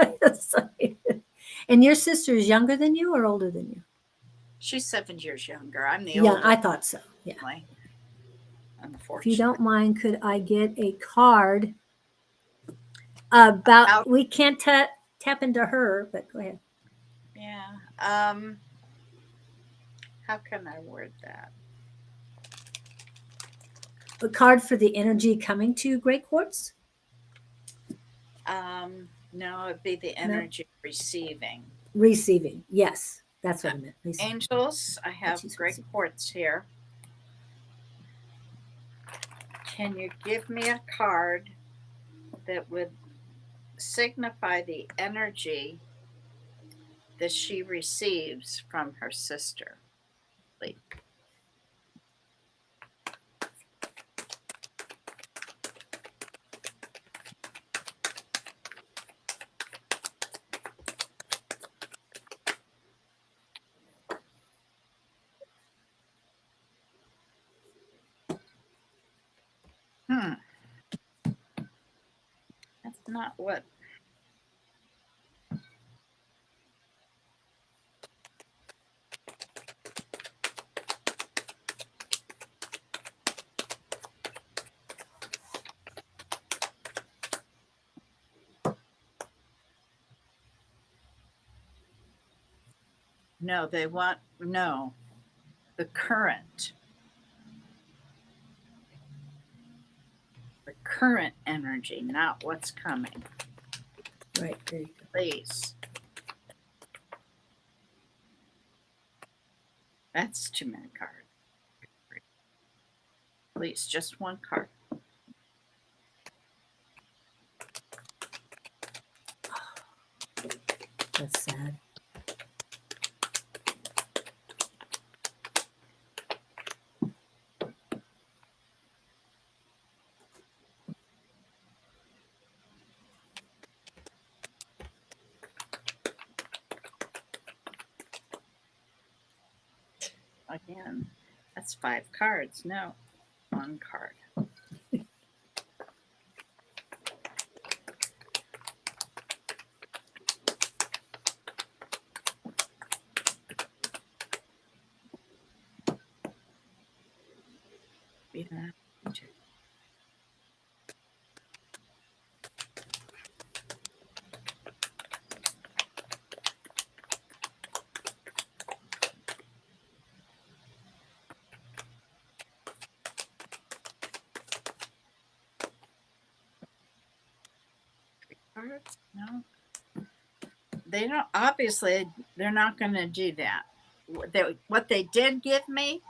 And your sister is younger than you or older than you? She's 7 years younger. I'm the Yeah, I oldest, thought so. Yeah. If you don't unfortunately. mind, could I get a card about? Out, We can't tap into her, but go ahead. yeah. How can I word that? A card for the energy coming to Great Quartz? No, it'd be the No, energy receiving. receiving. Yes, that's what I meant. Receiving. Angels, I But have she's great receiving. quartz here. Can you give me a card that would signify the energy that she receives from her sister, please? Hmm, that's not what. No, they want, no, the current energy, not what's coming. Right, there you go. Please. That's too many cards. Please, just one card. That's sad. Again, that's 5 cards. No, one card. Yeah. 3 cards? No. They don't, obviously, they're not going to do that. What they did give me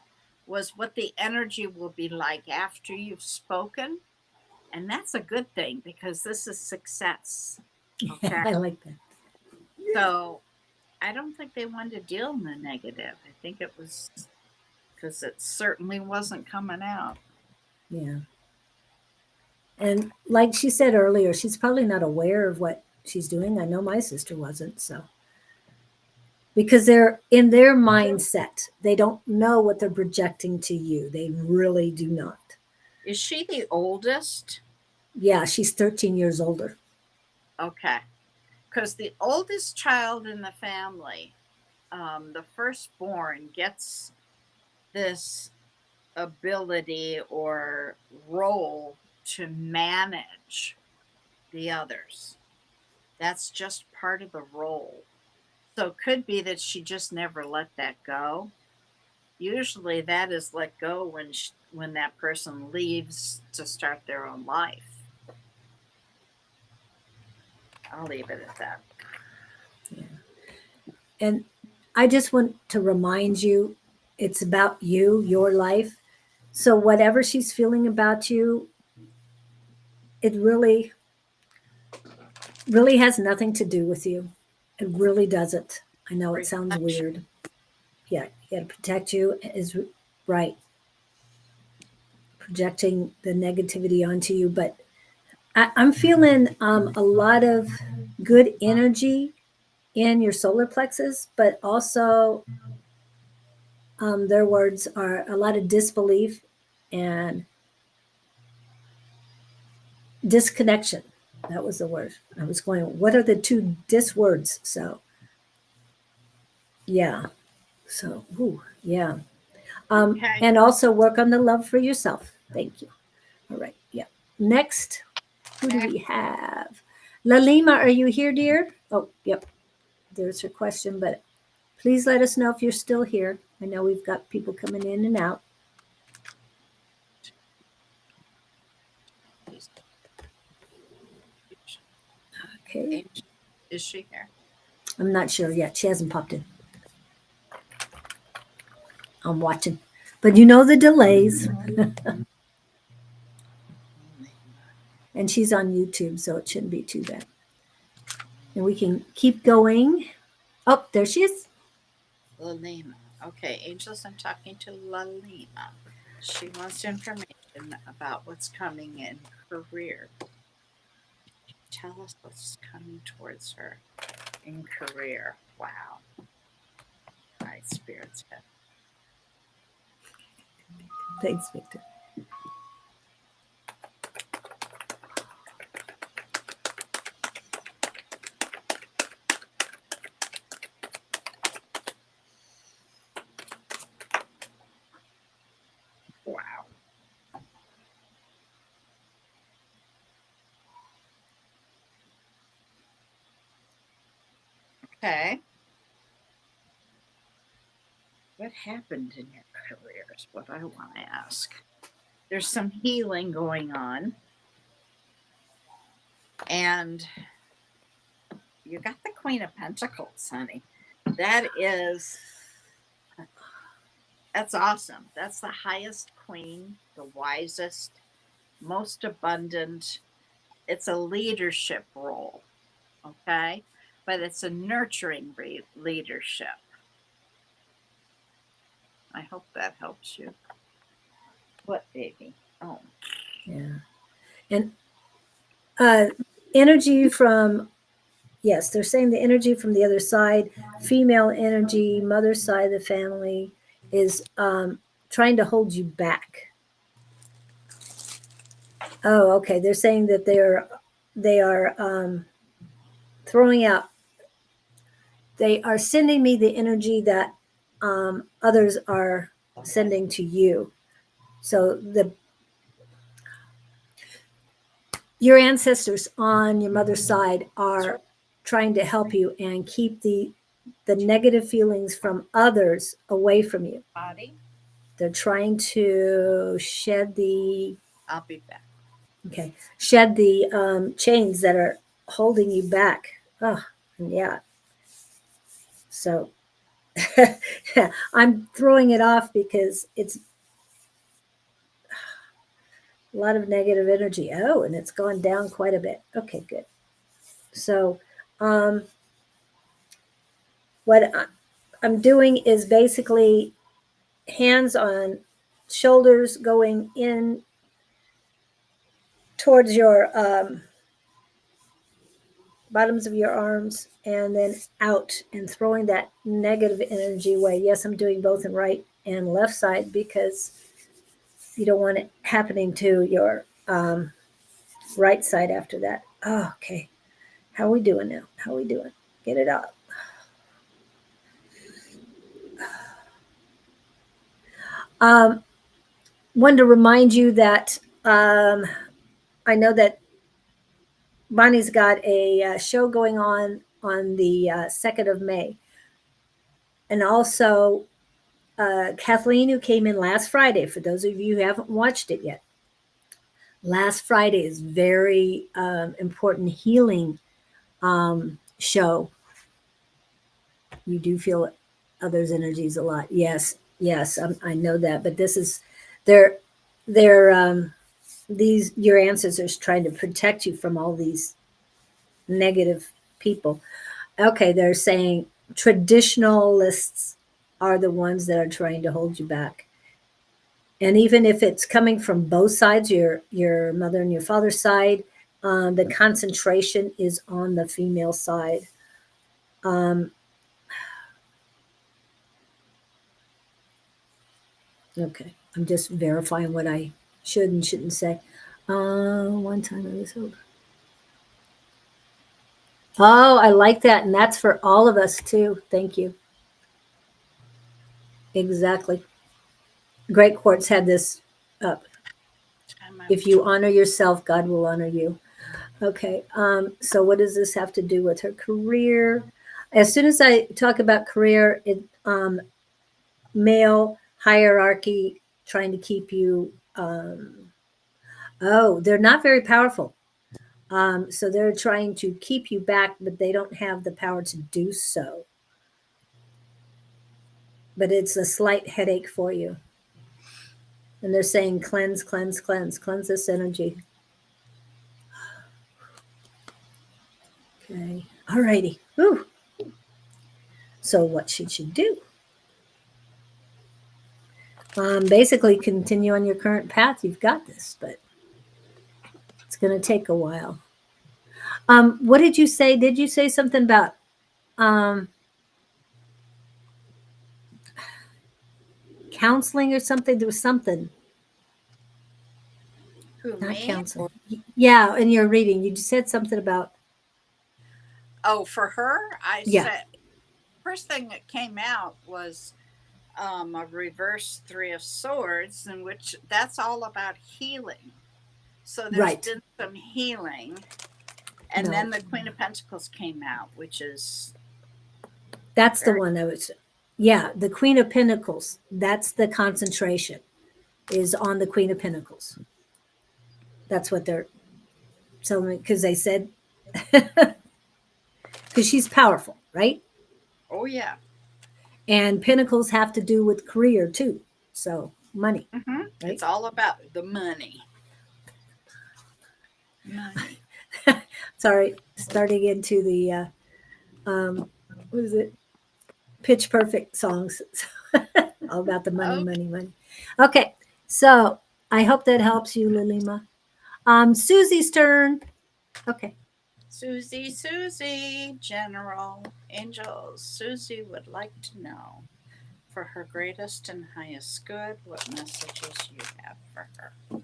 was what the energy will be like after you've spoken. And that's a good thing because this is success. Yeah, Okay. I like that. So I don't think they wanted to deal in the negative. I think it was because it certainly wasn't coming out. Yeah. And like she said earlier, she's probably not aware of what she's doing. I know my sister wasn't. So, because they're in their mindset, they don't know what they're projecting to you. They really do not. Is she the oldest? Yeah, she's 13 years older. Okay. Because the oldest child in the family, the firstborn, gets this ability or role to manage the others. That's just part of the role. So it could be that she just never let that go. Usually that is let go when that person leaves to start their own life. I'll leave it at that. And I just want to remind you it's about you, your life. So whatever she's feeling about you, it really, really has nothing to do with you. It really doesn't. I know it sounds Reflection. weird. Yeah, you got to protect you is right. Projecting the negativity onto you, but I'm feeling a lot of good energy in your solar plexus, but also their words are a lot of disbelief and disconnection. That was the word. I was going, what are the two dis words? So, yeah. So, ooh, yeah. Okay. And also work on the love for yourself. Thank you. All right. Yeah. Next, who do we have? Lalima, are you here, dear? Oh, yep. There's her question, but please let us know if you're still here. I know we've got people coming in and out. Okay. Is she here? I'm not sure yet. She hasn't popped in. I'm watching. But you know the delays. And she's on YouTube, so it shouldn't be too bad. And we can keep going. Oh, there she is. Lalima. Okay, Angels, I'm talking to Lalima. She wants information about what's coming in career. Tell us what's coming towards her in career. Wow. All right, Spirit's head. Thanks, Victor. Wow. Okay. What happened in your career is what I want to ask. There's some healing going on. And you got the Queen of Pentacles, honey. That's awesome. That's the highest queen, the wisest, most abundant. It's a leadership role, okay? But it's a nurturing leadership. I hope that helps you. What, baby? Oh, Yeah. And energy from, yes, they're saying the energy from the other side, female energy, mother side of the family is trying to hold you back. Oh, okay. They're saying that they are throwing out. They are sending me the energy that others are sending to you. So your ancestors on your mother's side are trying to help you and keep the negative feelings from others away from you. body. They're trying to shed the I'll be back. chains that are holding you back. Oh, yeah. So I'm throwing it off because it's a lot of negative energy. Oh, and it's gone down quite a bit. Okay, good. So, what I'm doing is basically hands on shoulders going in towards your bottoms of your arms and then out and throwing that negative energy away. Yes, I'm doing both in right and left side because you don't want it happening to your right side after that. Oh, okay. How are we doing now? How are we doing? Get it up. Um, wanted to remind you that I know that Bonnie's got a show going on the 2nd of May. And also, Kathleen, who came in last Friday, for those of you who haven't watched it yet, last Friday is very important healing show. You do feel others' energies a lot. Yes, yes, I know that. But this is, they're these, your ancestors trying to protect you from all these negative people. Okay, they're saying traditionalists are the ones that are trying to hold you back. And even if it's coming from both sides, your mother and your father's side, the concentration is on the female side. Um, okay, I'm just verifying what I should and shouldn't say. One time I was over. Oh, I like that, and that's for all of us too. Thank you. Exactly. Great Quartz had this up. If you honor yourself, God will honor you. Okay. So what does this have to do with her career? As soon as I talk about career, male hierarchy trying to keep you. Oh, they're not very powerful. So they're trying to keep you back, but they don't have the power to do so. But it's a slight headache for you. And they're saying cleanse, cleanse, cleanse, cleanse this energy. Okay. All righty. Whew. So what should you do? Basically, continue on your current path. You've got this, but it's going to take a while. What did you say? Did you say something about counseling or something? There was something. Who, Not me? counseling. Yeah, in your reading, you just said something about. Oh, for her, I Yeah, said first thing that came out was a reverse Three of Swords, in which that's all about healing. So there's right. been some healing. And No, then the Queen of Pentacles came out, which is that's the very, one I was. Yeah, the Queen of Pentacles. That's the concentration is on the Queen of Pentacles. That's what they're telling me because they said because she's powerful, right? oh, yeah. And Pentacles have to do with career too. So money, It's right? all about the money. Money. Sorry, starting into the what is it? Pitch Perfect songs. All about the money, Okay. money, money. Okay, so I hope that helps you, Lilima. Susie's turn. Okay. Susie, Susie, General Angels. Susie would like to know, for her greatest and highest good, what messages you have for her.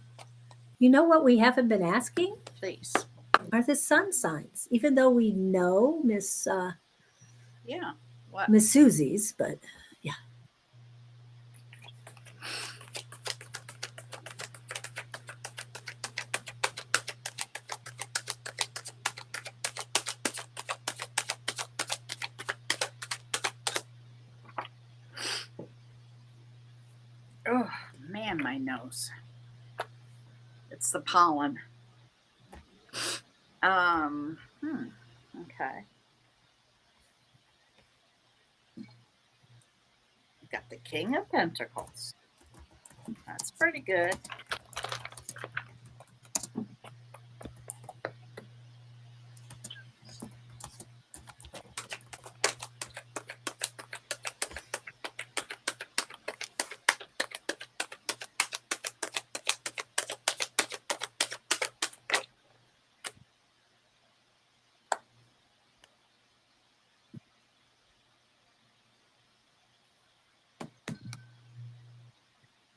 You know what we haven't been asking Please. are the sun signs. Even though we know Yeah. What? Miss Susie's, but yeah. Oh, man, my nose. It's the pollen. Okay. Got the King of Pentacles. That's pretty good.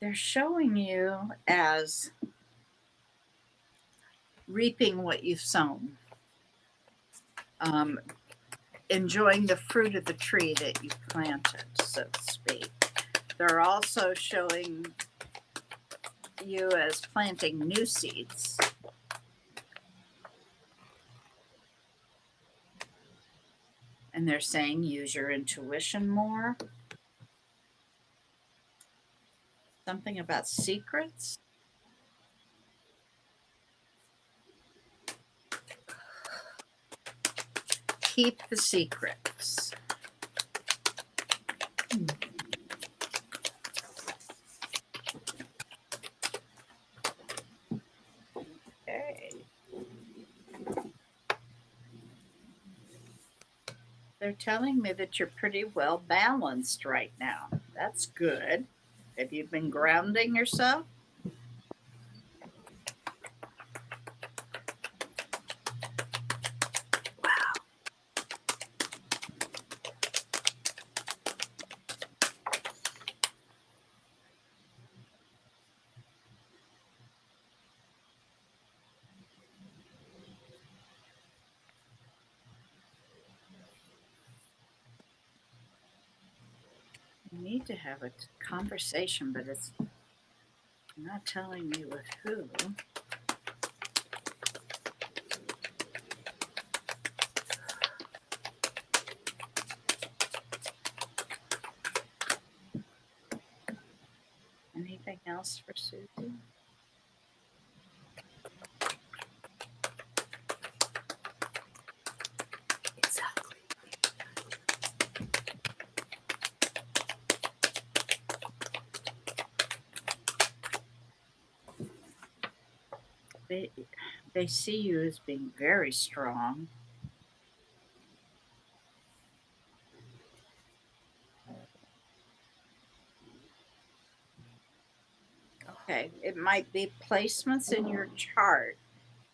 They're showing you as reaping what you've sown, enjoying the fruit of the tree that you planted, so to speak. They're also showing you as planting new seeds. And they're saying use your intuition more. Something about secrets. Keep the secrets. Okay. They're telling me that you're pretty well balanced right now. That's good. Have you been grounding yourself? You need to have a conversation, but it's not telling me with who. Anything else for Susie? Exactly. They see you as being very strong. Okay, it might be placements in your chart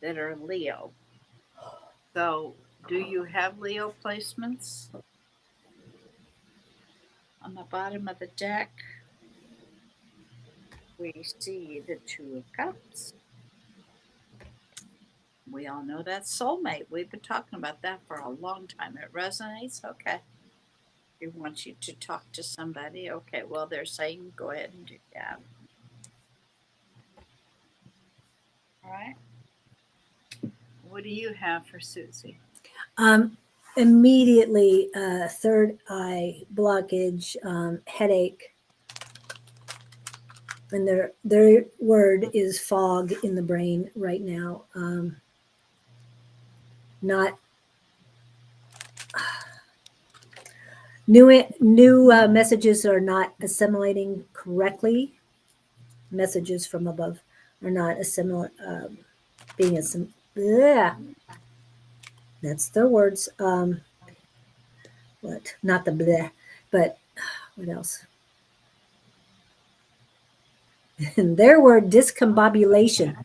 that are Leo. So, do you have Leo placements? On the bottom of the deck, we see the Two of Cups. We all know that soulmate. We've been talking about that for a long time. It resonates? Okay. They want you to talk to somebody. Okay, well, they're saying go ahead and do that. All right. What do you have for Susie? Immediately, third eye blockage, headache, and their word is fog in the brain right now. Not new messages are not assimilating correctly. Messages from above are not being assimilated. Yeah, that's their words. What? Not the bleh, but what else? And their word discombobulation.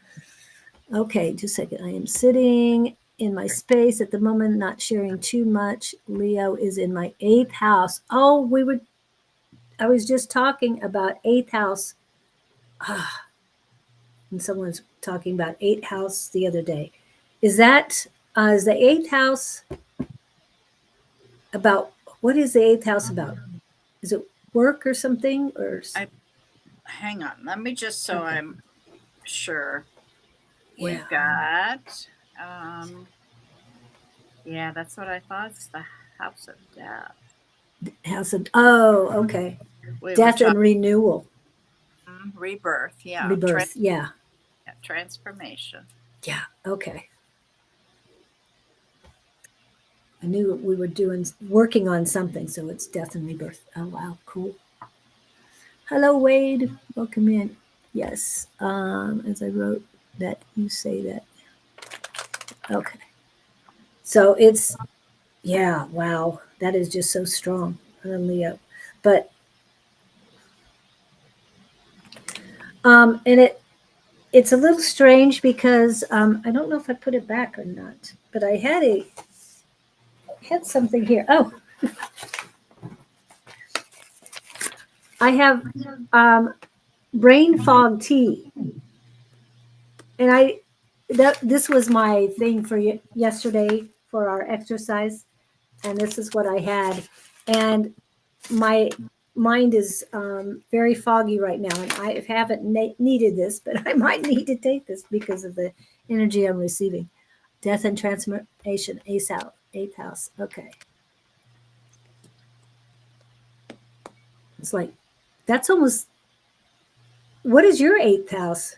Okay, just a second. I am sitting in my space at the moment, not sharing too much. Leo is in my 8th house. Oh, I was just talking about 8th house. And someone's talking about 8th house the other day. Is the 8th house about, what is the 8th house about? Is it work or something? Hang on. Let me just, so Okay. I'm sure. Yeah. We've got, yeah, that's what I thought. It's the House of Death. Okay. We Death were and renewal. talking rebirth. Yeah. Rebirth. Yeah. Transformation. Yeah. Okay. I knew we were working on something, so it's death and rebirth. Oh wow, cool. Hello, Wade. Welcome in. Yes. As I wrote that, you say that. Okay. So it's, yeah, wow. That is just so strong, Leo. But and it's a little strange because I don't know if I put it back or not, but I had something here. Oh, I have brain fog tea, and this was my thing for yesterday for our exercise, and this is what I had, and my mind is very foggy right now, and I haven't needed this, but I might need to take this because of the energy I'm receiving. Death and transformation, eighth house. Okay, it's like that's almost. What is your eighth house?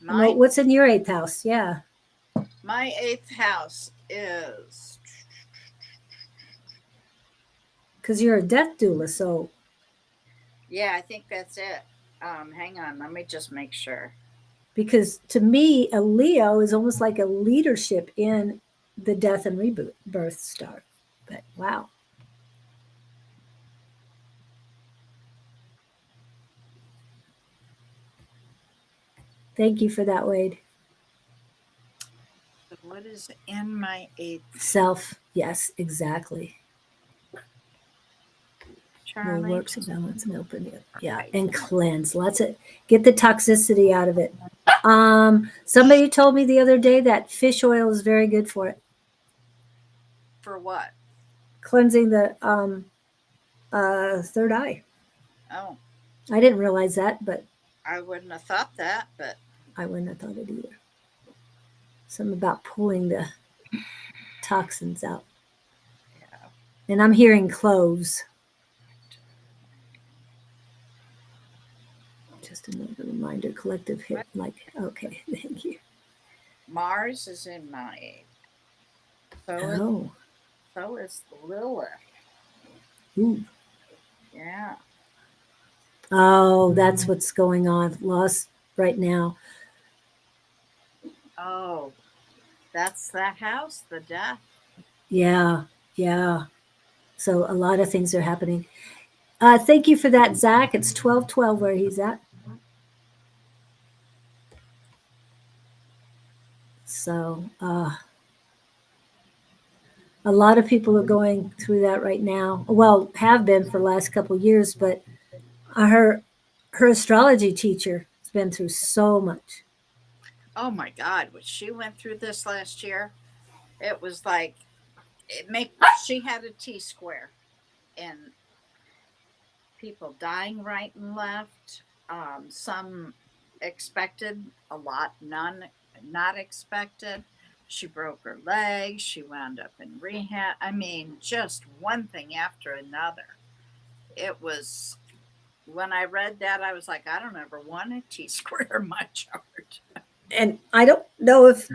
Mine, What's in your eighth house? Yeah, my eighth house is, because you're a death doula, so yeah, I think that's it. Hang on, let me just make sure. because to me, a Leo is almost like a leadership in the death and rebirth star. But wow. Thank you for that, Wade. So what is in my eighth? Self. Yes, exactly. Will Charlie? works of balance and open it. Yeah. Right. And cleanse. Lots of get the toxicity out of it. Somebody told me the other day that fish oil is very good for it. For what? Cleansing the third eye. Oh, I didn't realize that, but I wouldn't have thought that, but I wouldn't have thought it either. Something about pulling the toxins out. yeah. And I'm hearing cloves. Just another reminder, collective hit. Like, okay, thank you. Mars is in my eighth. Oh, So is Lilith. ooh. Yeah. Oh, that's what's going on. Lost right now. Oh, that's that house, the death. Yeah, yeah. So a lot of things are happening. Thank you for that, Zach. It's 12:12 where he's at. So a lot of people are going through that right now. Well, have been for the last couple of years, but her astrology teacher has been through so much. Oh my God, what she went through this last year, it was like she had a T square and people dying right and left. Some expected, a lot none not expected. She broke her leg. She wound up in rehab. I mean, just one thing after another. It was when I read that, I was like, I don't ever want a T square in my chart. And I don't know if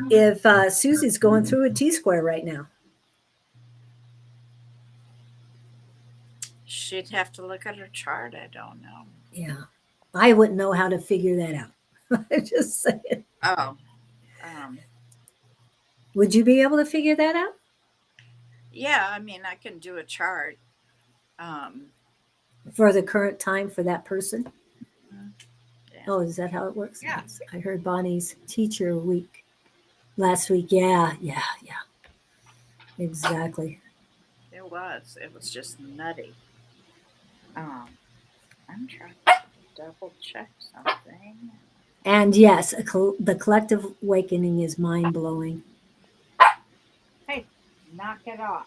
Susie's going through a T square right now. She'd have to look at her chart. I don't know. Yeah, I wouldn't know how to figure that out. I'm just saying. Oh, um, Would you be able to figure that out yeah. I mean, I can do a chart. Um, for the current time for that person? yeah. Oh, is that how it works? Yeah. Yes. I heard Bonnie's teacher week last week. Yeah, yeah, yeah. Exactly. It was. It was just nutty. Um, I'm trying to double check something. And yes, the collective awakening is mind blowing. Hey, knock it off.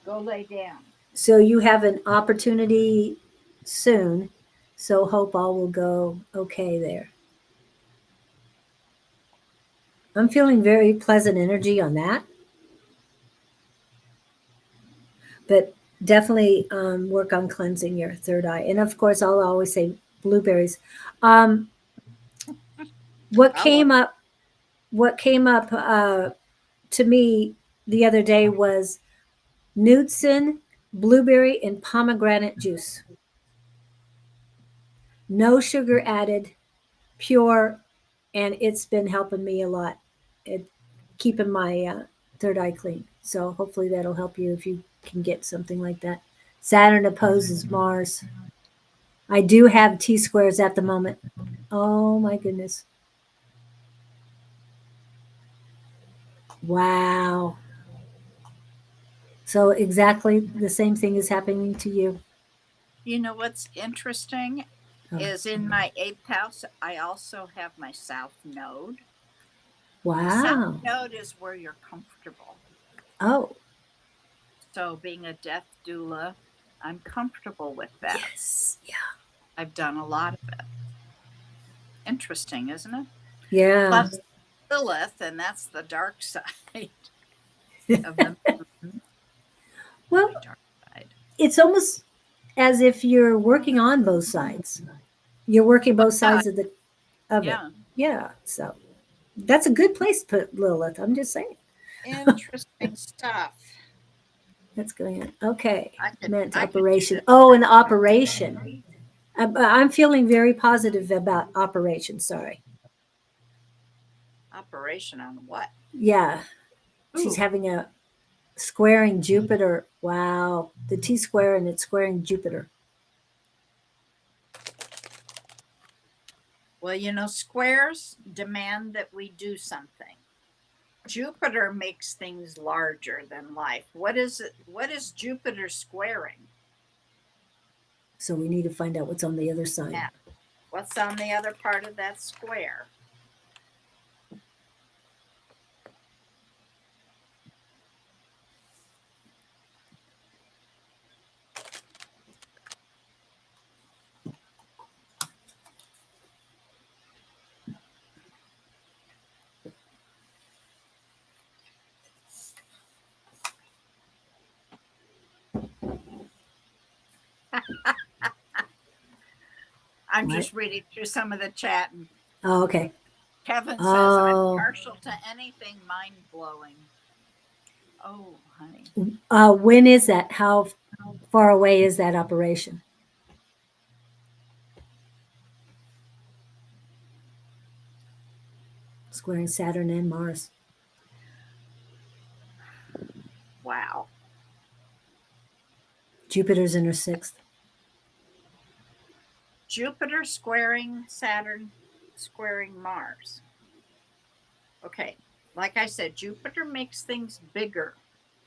Go lay down. So you have an opportunity soon. So hope all will go okay there. I'm feeling very pleasant energy on that, but definitely work on cleansing your third eye. And of course, I'll always say blueberries. Um, what I will. came up? What came up to me the other day was Newtson, blueberry, and pomegranate juice. No sugar added, pure, and it's been helping me a lot. It keeping my third eye clean. So hopefully that'll help you if you can get something like that. Saturn opposes Mars. I do have T squares at the moment. Oh my goodness. Wow. So exactly the same thing is happening to you. You know what's interesting Oh, is in my eighth house, I also have my south node. The south wow. node is where you're comfortable. Oh, So, being a death doula, I'm comfortable with that. Yes. Yeah. I've done a lot of it. Interesting, isn't it? Yeah. Plus Lilith, and that's the dark side of the moon. Well, My dark side. it's almost as if you're working on both sides. You're working both Yeah, sides of it. yeah. Yeah. So that's a good place to put Lilith. I'm just saying. Interesting stuff. That's going on. Okay. Meant I could do operation. this. Oh, an operation. I'm feeling very positive about operation. Sorry. Operation on what? Yeah. She's Ooh. having a squaring Jupiter. Wow. The T square and it's squaring Jupiter. Well, squares demand that we do something. Jupiter makes things larger than life. What is it? What is Jupiter squaring? So we need to find out what's on the other side. Yeah. What's on the other part of that square? I'm What? just reading through some of the chat, and Oh, okay. Kevin says, I'm Oh, partial to anything mind blowing. Oh, honey. when is that? How far away is that operation? Squaring Saturn and Mars. Wow. Jupiter's in her sixth. Jupiter squaring Saturn, squaring Mars. Okay. Like I said, Jupiter makes things bigger.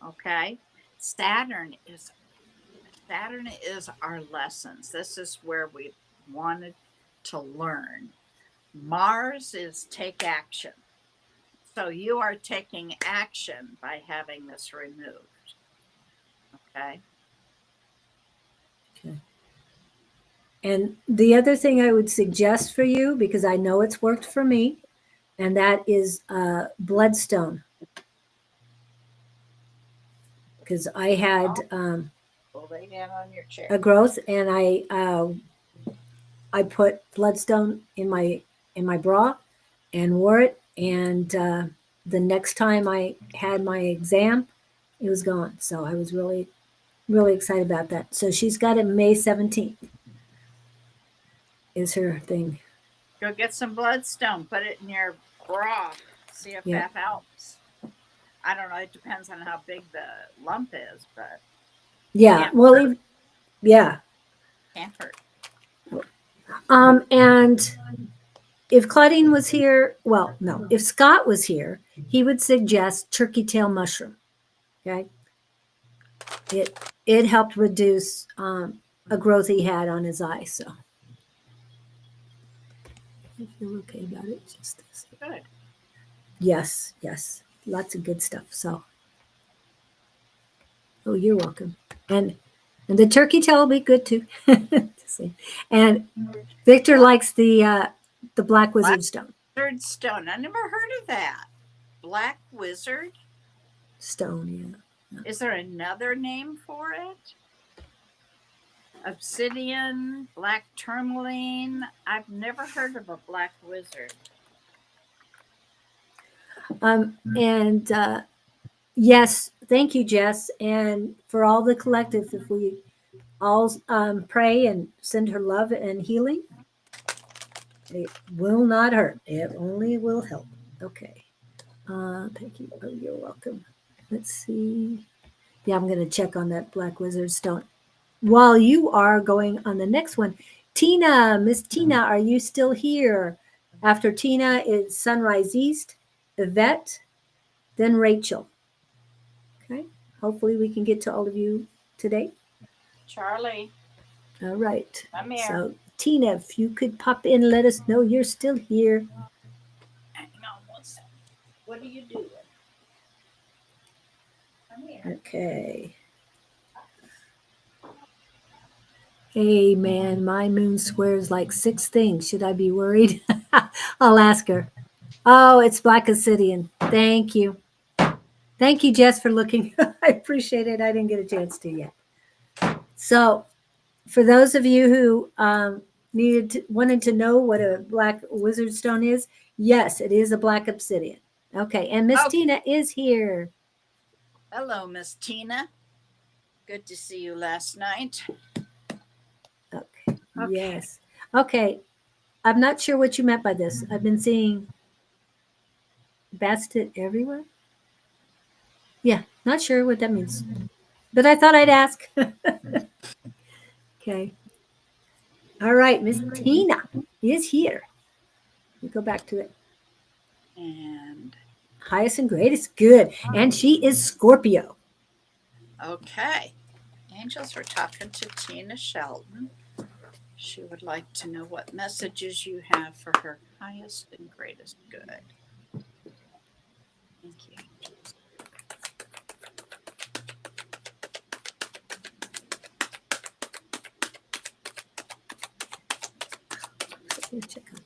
Okay. Saturn is our lessons. This is where we wanted to learn. Mars is take action. So you are taking action by having this removed. Okay. Okay. And the other thing I would suggest for you, because I know it's worked for me, and that is bloodstone. Because I had We'll lay down on your chair. a growth, and I put bloodstone in my bra, and wore it. And the next time I had my exam, it was gone. So I was really really excited about that. So she's got it May 17th is her thing. Go get some bloodstone. Put it in your bra. See if Yeah. that helps. I don't know. It depends on how big the lump is, but Yeah. can't Well, hurt. yeah. Can't hurt. And if Claudine was here, well, no, if Scott was here, he would suggest turkey tail mushroom. Okay. It helped reduce a growth he had on his eye. So I feel okay about it. Just this. Good. Yes, yes. Lots of good stuff. So oh, you're welcome. And the turkey tail will be good too. And Victor likes the black Black wizard stone. wizard stone. I never heard of that. Black wizard. Stone, yeah. Is there another name for it? Obsidian, black tourmaline. I've never heard of a black wizard. And yes, thank you, Jess. And for all the collective, if we all pray and send her love and healing, it will not hurt. It only will help. Okay. Thank you. Oh, you're welcome. Let's see. Yeah, I'm going to check on that black wizard stone. While you are going on the next one, Tina, Miss Tina, are you still here? After Tina is Sunrise East, Yvette, then Rachel. Okay. Hopefully we can get to all of you today. Charlie, All right. come here. So Tina, if you could pop in, let us know you're still here. Hang on one second. What are you doing? Come here. Okay. Hey man, my moon squares like 6 things. Should I be worried? I'll ask her. Oh, it's black obsidian. Thank you. Thank you, Jess, for looking. I appreciate it. I didn't get a chance to yet. So, for those of you who wanted to know what a black wizard stone is, yes, it is a black obsidian. Okay, and Miss Oh, Tina is here. hello, Miss Tina. Good to see you last night. Okay. Okay. Yes. Okay. I'm not sure what you meant by this. I've been seeing basket everywhere. Yeah, not sure what that means, but I thought I'd ask. Okay. All right, Miss Tina is here. We go back to it. And Highest and greatest good, and she is Scorpio. okay. Angels were talking to Tina Shelton. She would like to know what messages you have for her highest and greatest good. Thank you. Check on.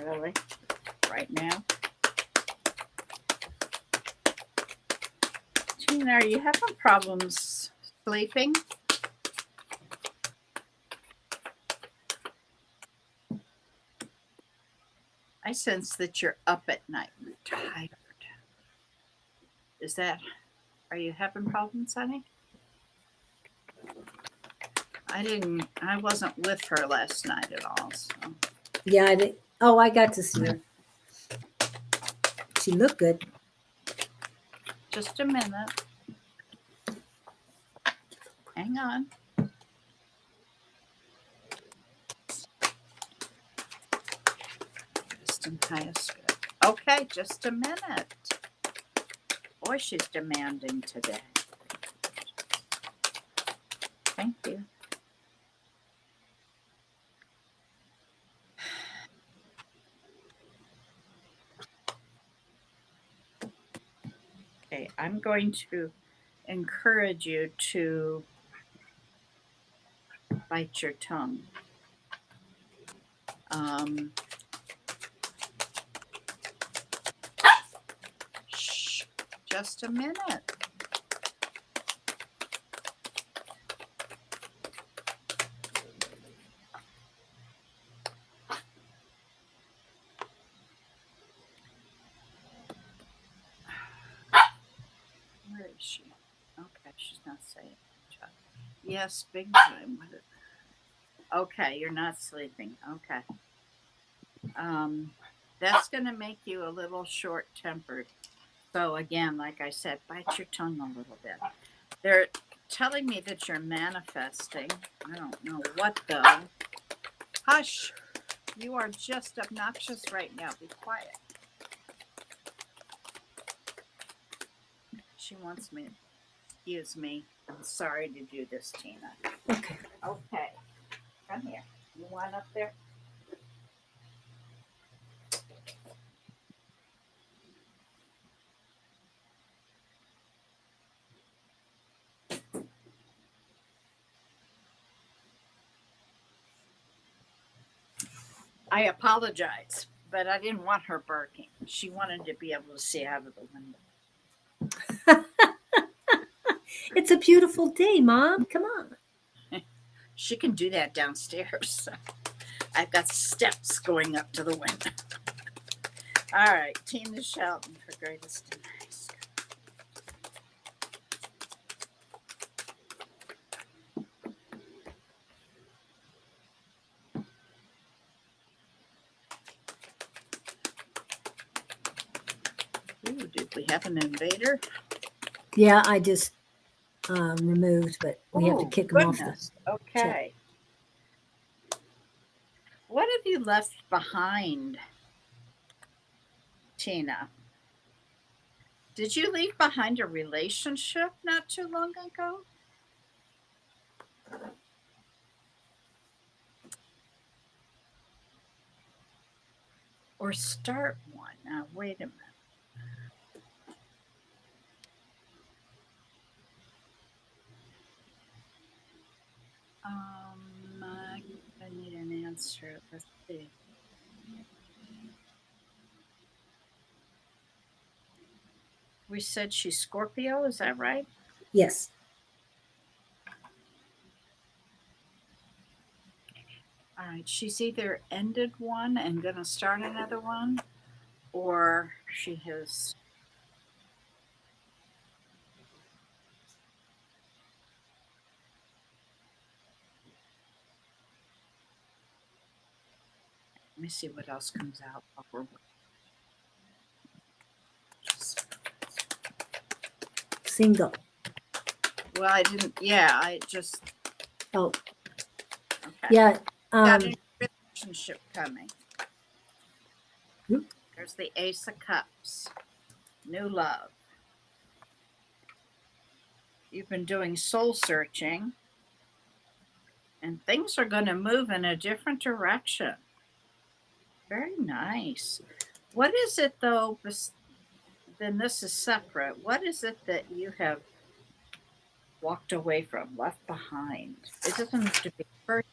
Really? Right now? Tina, are you having problems sleeping? I sense that you're up at night. You're tired. Are you having problems, honey? I wasn't with her last night at all. So. Yeah, I got to see her. She looked good. Just a minute. Hang on. Just in highest good. Okay, just a minute. Boy, she's demanding today. Thank you. Okay, I'm going to encourage you to bite your tongue. Shh, just a minute. Where is she? Okay, she's not saying it. Yes, big time. Okay, you're not sleeping. Okay. That's going to make you a little short-tempered. So again, like I said, bite your tongue a little bit. They're telling me that you're manifesting. I don't know what though. Hush. You are just obnoxious right now. Be quiet. She wants me. Excuse me. I'm sorry to do this, Tina. Okay. Okay. Come here. You want up there? I apologize, but I didn't want her barking. She wanted to be able to see out of the window. It's a beautiful day, Mom. Come on. She can do that downstairs. I've got steps going up to the window. All right, Tina Shelton for greatest and highest. Ooh, did we have an invader? Yeah, I just removed, but we have to kick them off the. Okay. What have you left behind, Tina? Did you leave behind a relationship not too long ago? or start one. Now, wait a minute. I need an answer. Let's see. We said she's Scorpio, is that right? Yes. All right. She's either ended one and going to start another one, or she has. Let me see what else comes out. Single. Well, I didn't. Yeah, I just. Oh, Okay. yeah. Got a relationship coming. Oop. There's the Ace of Cups. New love. You've been doing soul searching, and things are going to move in a different direction. Very nice. What is it, though? Then this is separate. What is it that you have walked away from, left behind? It doesn't have to be first.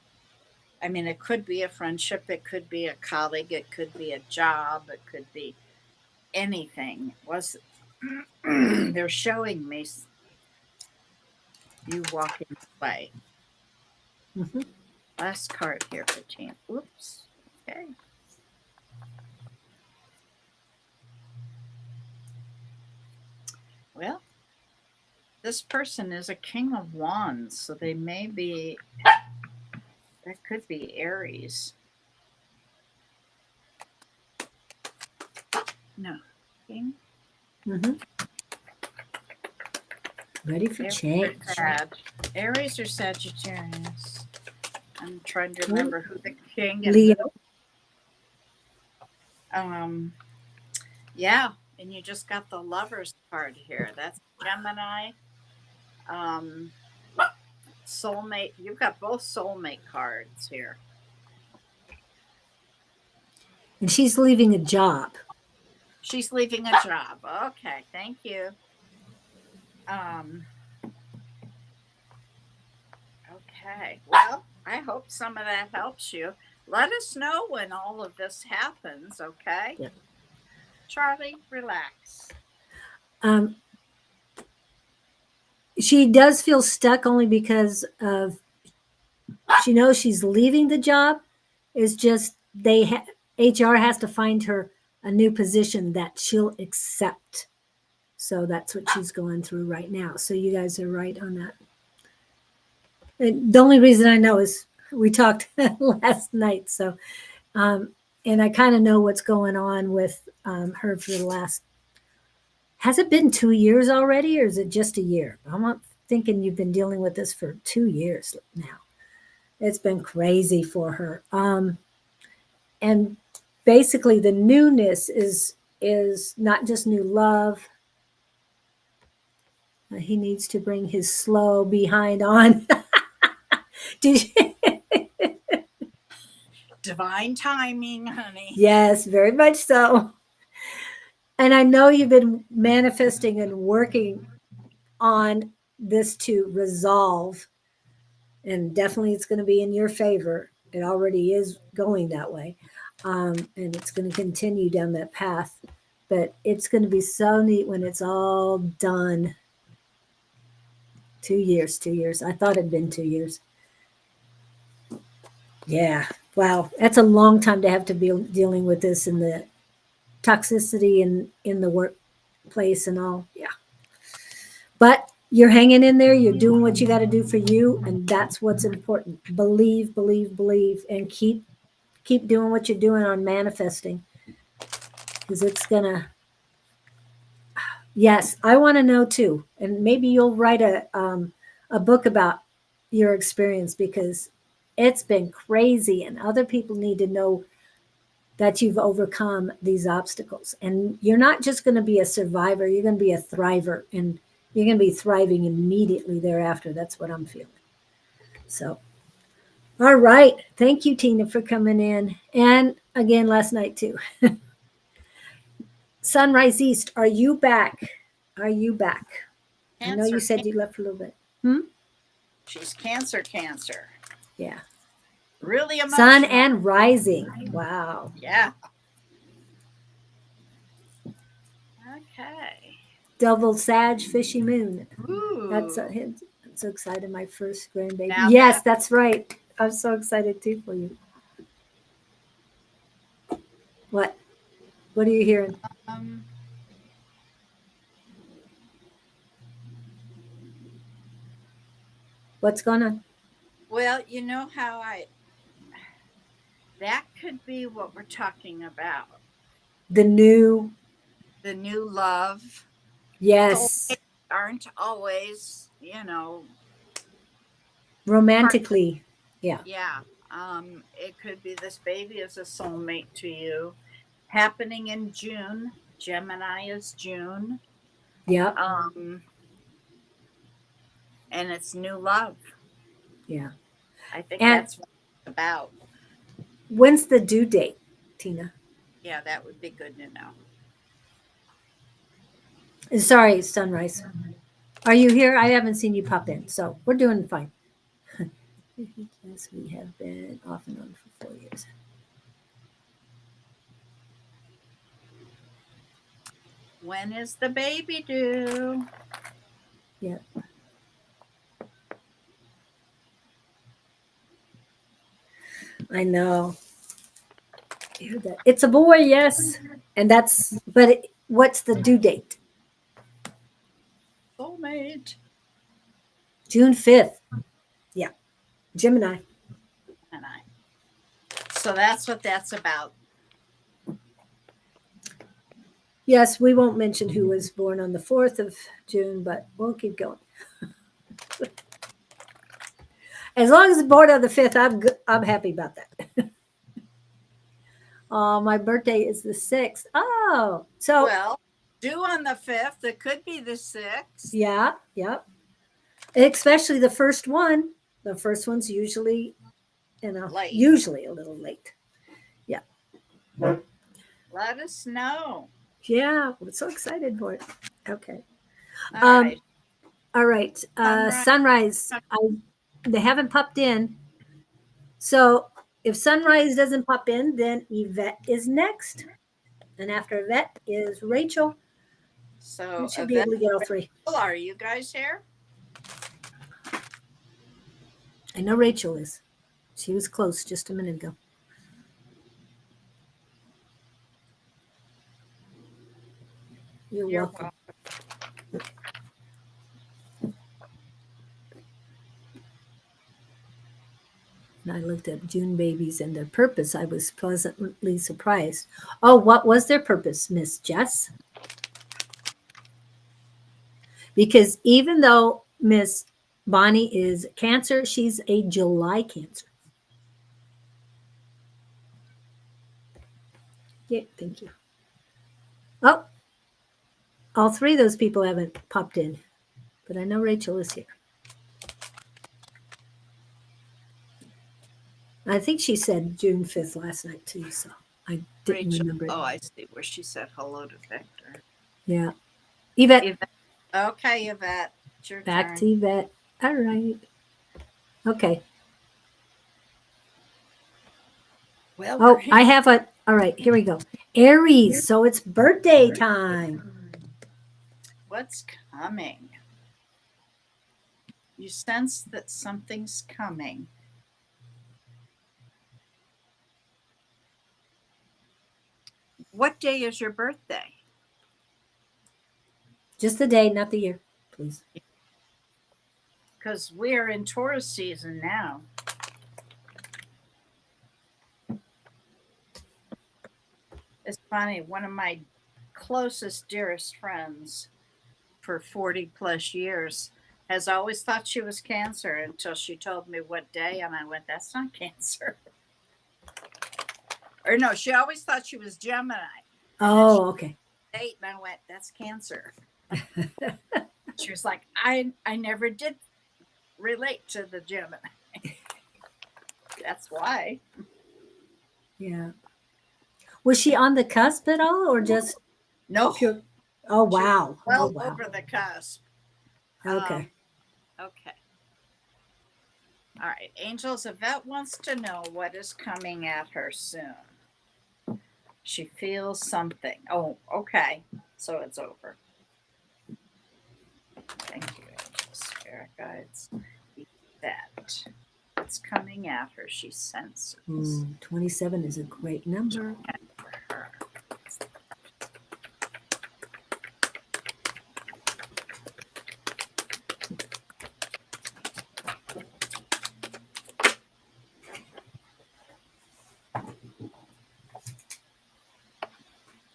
I mean, it could be a friendship, it could be a colleague, it could be a job, it could be anything. Was they're showing me you walking away. Mm-hmm. Last card here, Bettina. Oops. Okay. Well, this person is a King of Wands, so they may be, that could be Aries. No. King? Mm-hmm. Ready for change. Aries or Sagittarius? I'm trying to remember who the king is. Leo. Yeah, and you just got the Lovers card here. That's Gemini. Soulmate. You've got both soulmate cards here. And she's leaving a job. She's leaving a job. Okay, thank you. Okay, well, I hope some of that helps you. Let us know when all of this happens, okay? Yeah. Charlie, relax. She does feel stuck only because of she knows she's leaving the job. It's just HR has to find her a new position that she'll accept. So that's what she's going through right now. So you guys are right on that. And the only reason I know is we talked last night. So, and I kind of know what's going on with her for the last. Has it been 2 years already, or is it just a year? I'm thinking you've been dealing with this for 2 years now. It's been crazy for her. And basically, the newness is not just new love. He needs to bring his slow behind on. Did you? Divine timing, honey. Yes, very much so. And I know you've been manifesting and working on this to resolve, and definitely it's going to be in your favor. It already is going that way, and it's going to continue down that path. But it's going to be so neat when it's all done. 2 years, 2 years. I thought it'd been 2 years. Yeah. Wow. That's a long time to have to be dealing with this and the toxicity in the workplace and all. Yeah. But you're hanging in there. You're doing what you got to do for you. And that's what's important. Believe, believe, believe, and keep doing what you're doing on manifesting. Because it's going to. Yes, I want to know too. And maybe you'll write a book about your experience, because it's been crazy and other people need to know that you've overcome these obstacles. And you're not just going to be a survivor, you're going to be a thriver, and you're going to be thriving immediately thereafter. That's what I'm feeling. So, all right. Thank you, Tina, for coming in. And again, last night too. Sunrise East, are you back? Are you back? I know you Cancer. said you left for a little bit. Hmm? She's cancer. Yeah. Really emotional. Sun and rising. Wow. Yeah. Okay. Double Sag, fishy moon. Ooh. That's a hint. I'm so excited. My first grandbaby. Now Yes, that- that's right. I'm so excited too for you. What? What are you hearing? um, What's going on? well, you know how that could be what we're talking about. The new. The new love. Yes. Soulmates aren't always, Romantically. Yeah. yeah. It could be this baby is a soulmate to you. Happening in June. Gemini is June. Yep. And it's new love. Yeah. I think And that's what it's about. when's the due date, Tina? Yeah, that would be good to know. Sorry, Sunrise. Are you here? I haven't seen you pop in, so we're doing fine. Yes, we have been off and on for 4 years. When is the baby due? Yeah. I know. You heard that. It's a boy, yes. And that's, but what's the due date? Soulmate. June 5th. Yeah. Gemini. And so that's what that's about. Yes, we won't mention who was born on the 4th of June, but we'll keep going. As long as it's born on the 5th, I'm good. I'm happy about that. Oh, my birthday is the 6th. Oh, so Well, due on the 5th. It could be the 6th. yeah, yep. Especially the first one. The first one's usually, Late. usually a little late. Yeah. Let us know. Yeah, we're so excited for it. Okay. All right. All right. Sunrise. They haven't popped in. So if Sunrise doesn't pop in, then Yvette is next. And after Yvette is Rachel. So We should be able to get all three. Are you guys here? I know Rachel is. She was close just a minute ago. You're welcome. And I looked at June babies and their purpose. I was pleasantly surprised. Oh, what was their purpose, Miss Jess? Because even though Miss Bonnie is Cancer, she's a July Cancer. Yeah, thank you. Oh, all three of those people haven't popped in, but I know Rachel is here. I think she said June 5th last night too, so I didn't Rachel. remember it. Oh, I see where she said hello to Victor. Yeah. Yvette. Okay, Yvette. It's your Back turn. to Yvette. All right. Okay. Well, Oh, I have a, all right, here we go. Aries, so it's birthday time. What's coming? You sense that something's coming. What day is your birthday? Just the day, not the year, please. Because we're in Taurus season now. It's funny, one of my closest, dearest friends for 40 plus years has always thought she was Cancer until she told me what day, and I went, that's not Cancer. Or no, she always thought she was Gemini. Oh, okay. And I went, that's Cancer. She was like, I never did relate to the Gemini. That's why. Yeah. Was she on the cusp at all or just? No, Pure. Oh, she's wow. well Oh, wow. over the cusp. Okay. Okay. All right. Angels, Yvette wants to know what is coming at her soon. She feels something. Oh, okay. So it's over. Thank you, Angels, Spirit Guides. Yvette. What's coming at her? She senses. 27 is a great number. For her.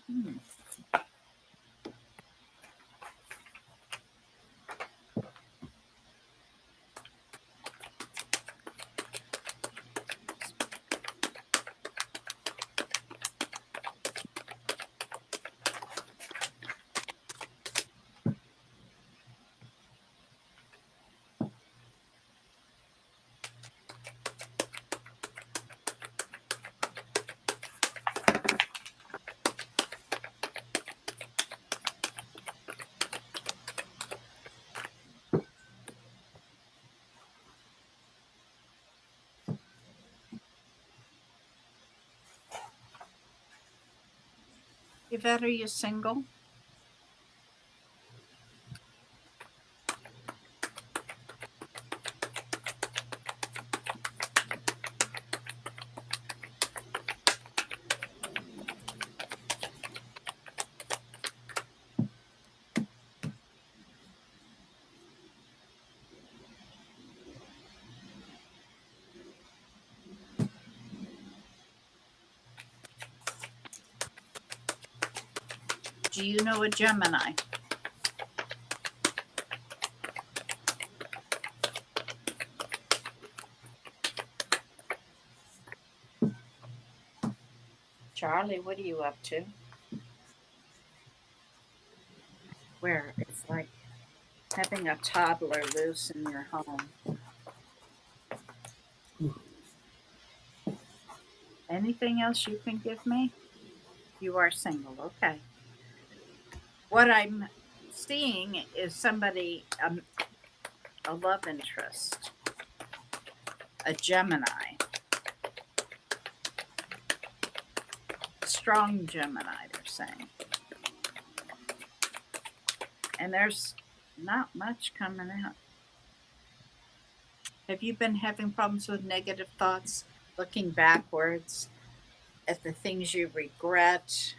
Hmm. Yvette, are you single? Do you know a Gemini? Charlie, what are you up to? Where it's like having a toddler loose in your home. Anything else you can give me? You are single, okay. What I'm seeing is somebody, a love interest, a Gemini, strong Gemini, they're saying. And there's not much coming out. Have you been having problems with negative thoughts, looking backwards at the things you regret?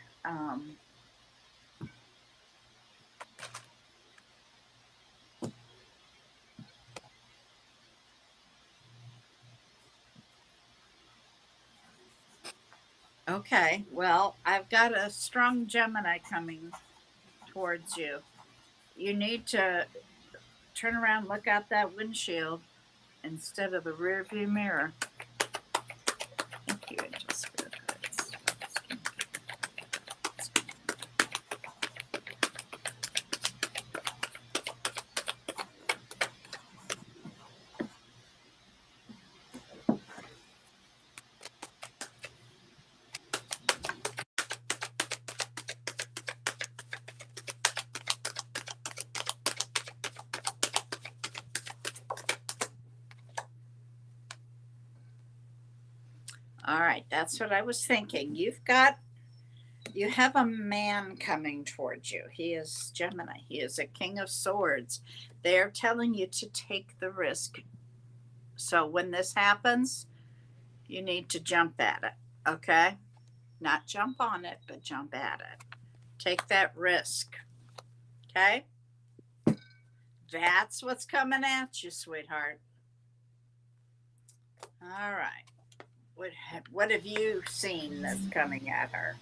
Okay, well, I've got a strong Gemini coming towards you. You need to turn around, look out that windshield instead of the rear view mirror. Thank you, Angel Spirit Guides. All right, that's what I was thinking. You have a man coming towards you. He is Gemini. He is a king of swords. They're telling you to take the risk. So when this happens, you need to jump at it. Okay? Not jump on it, but jump at it. Take that risk. Okay? That's what's coming at you, sweetheart. All right. What have you seen that's coming at her?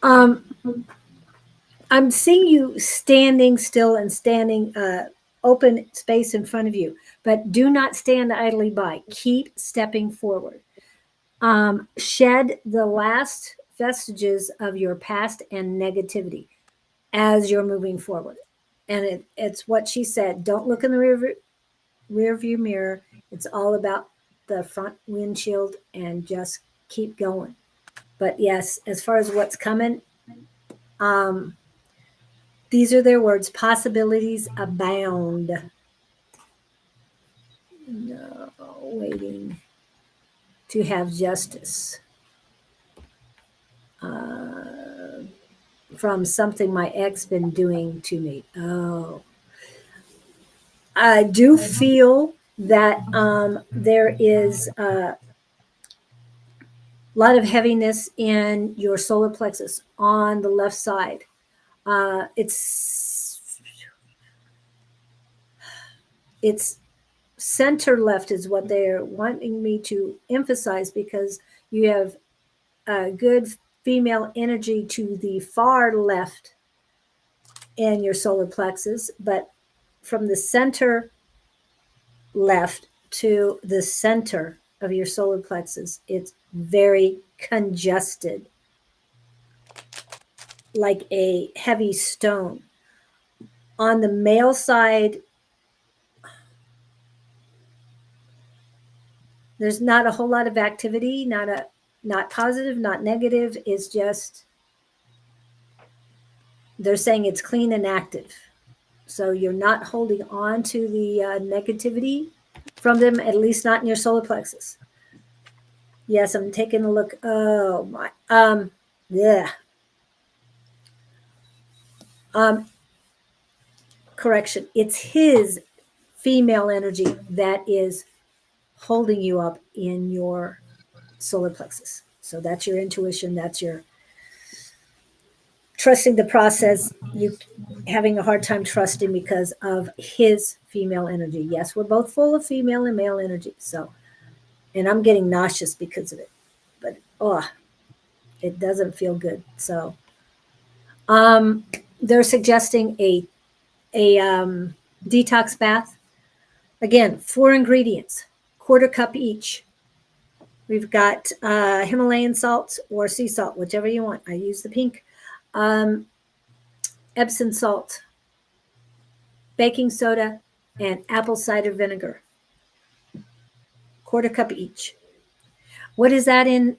I'm seeing you standing still and standing open space in front of you, but do not stand idly by. Keep stepping forward. Shed the last vestiges of your past and negativity as you're moving forward. And it's what she said. Don't look in the rear view mirror. It's all about the front windshield and just keep going. But yes, as far as what's coming, These are their words. Possibilities abound. No, waiting to have justice. From something my ex been doing to me. Oh, I do feel that there is a lot of heaviness in your solar plexus on the left side. It's center left is what they're wanting me to emphasize, because you have good female energy to the far left in your solar plexus, but from the center left to the center of your solar plexus, it's very congested, like a heavy stone. On the male side, there's not a whole lot of activity, not positive, not negative. It's just they're saying it's clean and active. So you're not holding on to the negativity from them, at least not in your solar plexus. Yes, I'm taking a look. Oh my. Yeah. Correction. It's his female energy that is holding you up in your solar plexus. So that's your intuition. That's your trusting the process. You having a hard time trusting because of his female energy. Yes, we're both full of female and male energy. So, and I'm getting nauseous because of it. But it doesn't feel good. So, they're suggesting a detox bath. Again, 4 ingredients, quarter cup each. We've got Himalayan salt or sea salt, whichever you want. I use the pink. Epsom salt, baking soda, and apple cider vinegar. Quarter cup each. What is that in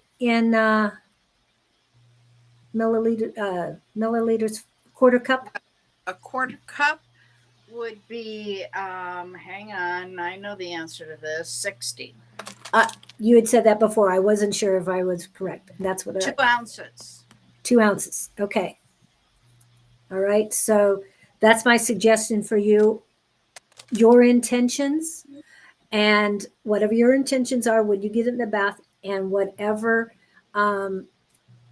milliliters? Quarter cup. A quarter cup would be, hang on, I know the answer to this, 60. You had said that before. I wasn't sure if I was correct. That's what 2 ounces. 2 ounces. Okay. All right. So that's my suggestion for you. Your intentions, and whatever your intentions are when you get in the bath, and whatever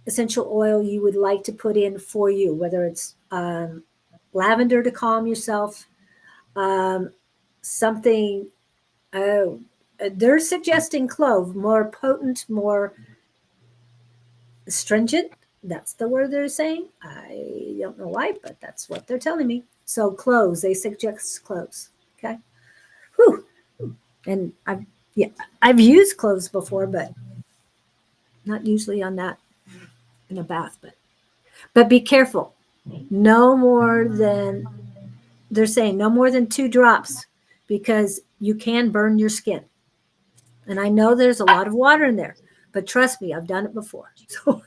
essential oil you would like to put in for you, whether it's lavender to calm yourself, something. Oh, they're suggesting clove, more potent, more astringent. That's the word they're saying. I don't know why, but that's what they're telling me. So cloves, they suggest cloves. Okay. Whew. And I've used cloves before, but not usually on that in a bath. But be careful. No more than they're saying, no more than 2 drops, because you can burn your skin. And I know there's a lot of water in there, but trust me, I've done it before. So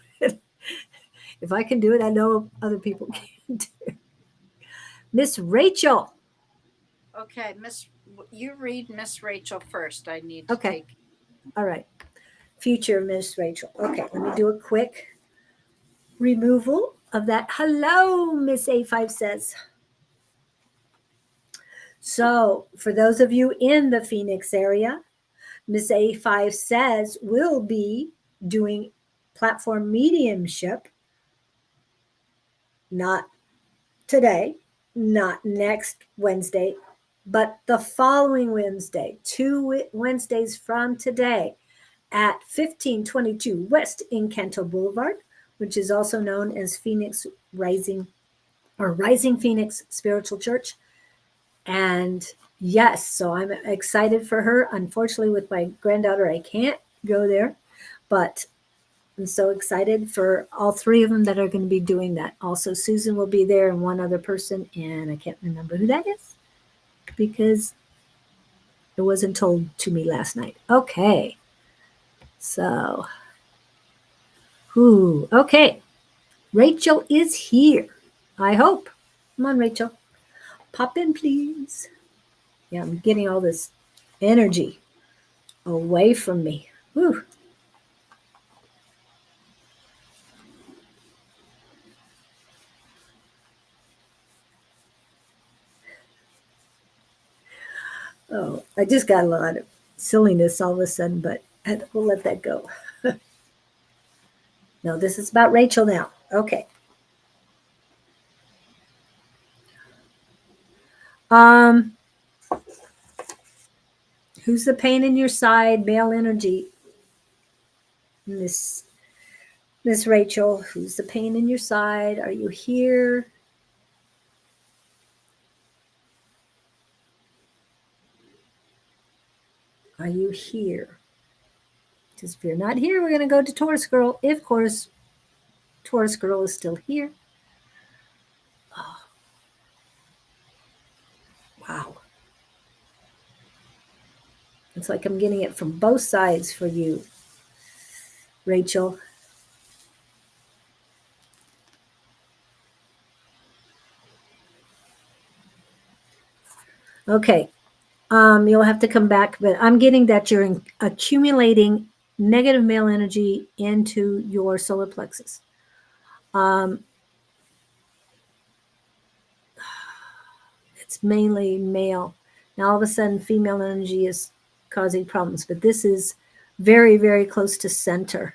if I can do it, I know other people can too. Miss Rachel. Okay, you read Miss Rachel first. I need to Okay. take. All right. Future Miss Rachel. Okay, let me do a quick removal of that. Hello, Miss A5 says. So, for those of you in the Phoenix area, Miss A5 says we'll be doing platform mediumship, not today, not next Wednesday, but the following Wednesday, 2 Wednesdays from today, at 1522 West Encanto Boulevard, which is also known as Phoenix Rising or Rising Phoenix Spiritual Church. And yes, so I'm excited for her. Unfortunately, with my granddaughter, I can't go there, but I'm so excited for all 3 of them that are going to be doing that. Also, Susan will be there and one other person, and I can't remember who that is because it wasn't told to me last night. Okay. So, okay. Rachel is here, I hope. Come on, Rachel. Pop in, please. Yeah, I'm getting all this energy away from me. Whew. Oh, I just got a lot of silliness all of a sudden, but we'll let that go. No, this is about Rachel now. Okay. Um, who's the pain in your side? Male energy. Miss Rachel, who's the pain in your side? Are you here? Are you here? Because if you're not here, we're going to go to Taurus Girl. If, of course, Taurus Girl is still here. Oh, wow. It's like I'm getting it from both sides for you, Rachel. Okay. You'll have to come back, but I'm getting that you're accumulating negative male energy into your solar plexus. It's mainly male. Now, all of a sudden, female energy is causing problems, but this is very, very close to center.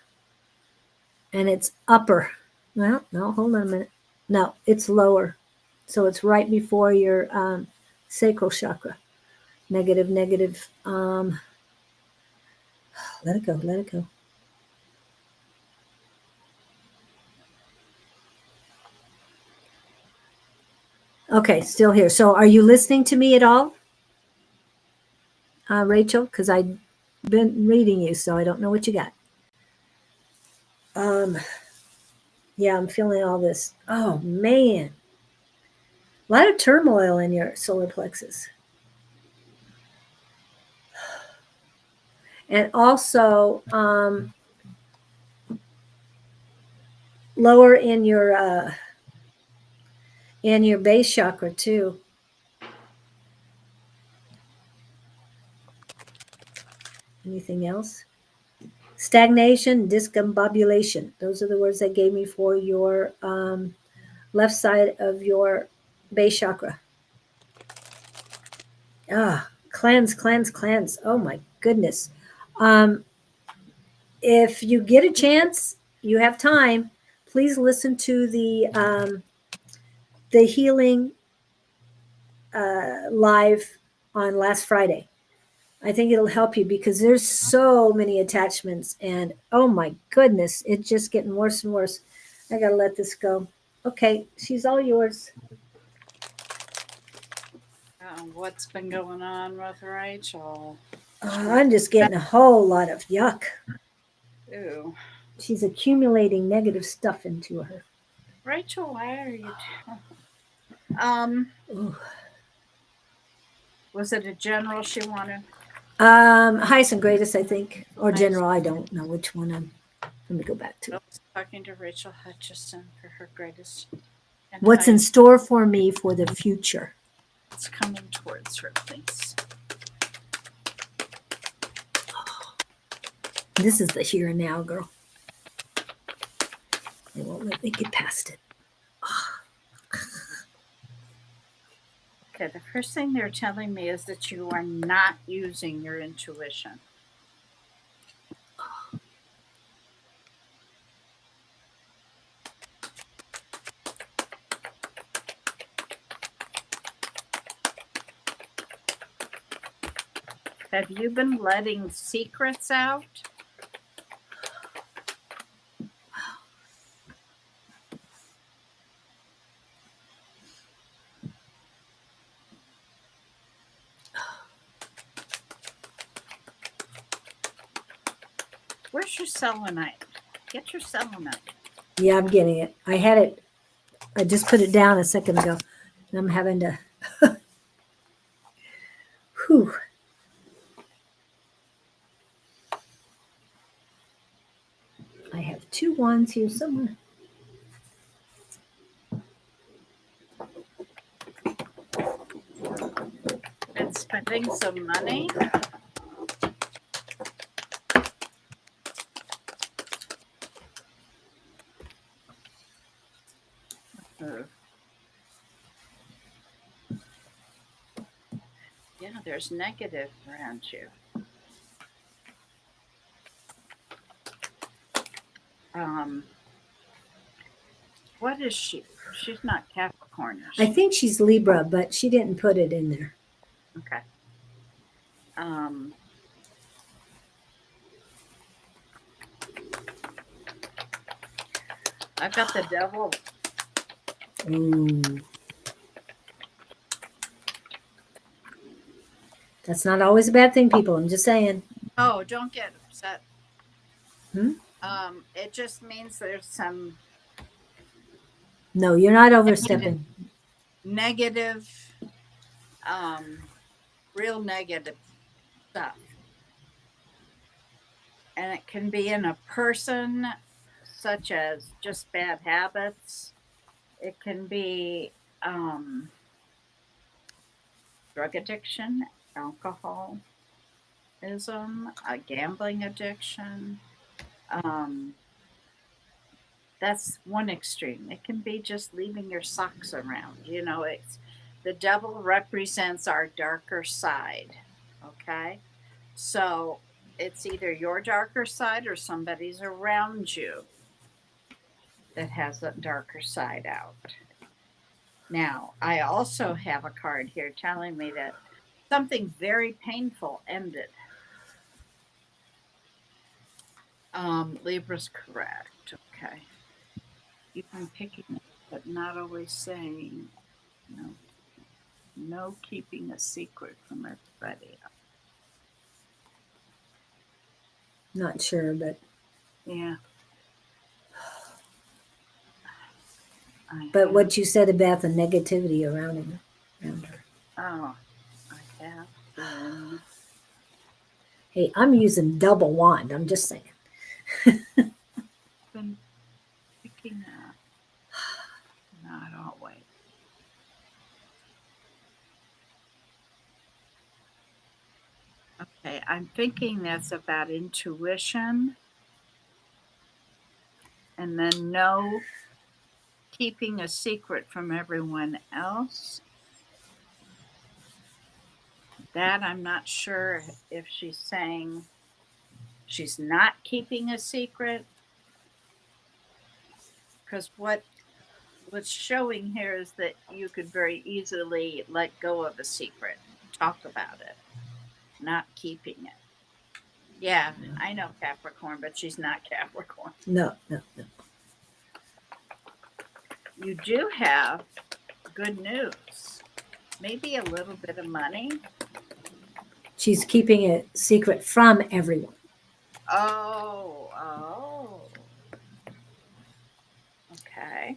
And it's upper. Well, no, hold on a minute. No, it's lower. So it's right before your sacral chakra. Negative, negative. Let it go, let it go. Okay, still here. So are you listening to me at all, Rachel? Because I've been reading you, so I don't know what you got. Yeah, I'm feeling all this. Oh, man. A lot of turmoil in your solar plexus. And also lower in your base chakra too. Anything else? Stagnation, discombobulation. Those are the words they gave me for your left side of your base chakra. Cleanse, cleanse, cleanse. Oh my goodness. If you get a chance, you have time, please listen to the healing live on last Friday. I think it'll help you because there's so many attachments and oh my goodness, it's just getting worse and worse. I gotta let this go. Okay, she's all yours. What's been going on with Rachel? I'm just getting a whole lot of yuck. Ooh. She's accumulating negative stuff into her. Rachel, why are you? Ooh. Was it a general she wanted? Highest and greatest, I think, or general. I don't know which one. Let me go back to. I was talking to Rachel Hutchison for her greatest. And What's in store for me for the future? It's coming towards her, please. This is the here and now, girl. They won't let me get past it. Okay, the first thing they're telling me is that you are not using your intuition. Have you been letting secrets out? Where's your selenite? Get your selenite. Yeah, I'm getting it. I had it. I just put it down a second ago, and I'm having to. Whew. I have 2 wands here somewhere. having some money. Yeah, there's negative around you. What is she? She's not Capricorn, is I she? think she's Libra, but she didn't put it in there. Okay. I've got the devil. Ooh. That's not always a bad thing, people. I'm just saying. Oh, don't get upset. Hmm? It just means there's some No, you're not overstepping. negative, real negative stuff. And it can be in a person, such as just bad habits. It can be drug addiction, alcoholism, a gambling addiction. That's one extreme. It can be just leaving your socks around. It's the devil represents our darker side. Okay. So it's either your darker side or somebody's around you that has a darker side out. Now, I also have a card here telling me that something very painful ended. Libra's correct. Okay. You've been picking it, but not always saying, no keeping a secret from everybody else. Not sure, but Yeah. but what you said about the negativity around her. Oh, I have been. Hey, I'm using double wand. I'm just saying. Been picking up. Not always. Okay, I'm thinking that's about intuition. And then no keeping a secret from everyone else. That I'm not sure if she's saying she's not keeping a secret. Because what's showing here is that you could very easily let go of a secret, talk about it, not keeping it. Yeah, I know Capricorn, but she's not Capricorn. No. You do have good news. Maybe a little bit of money. She's keeping it secret from everyone. Oh. Okay.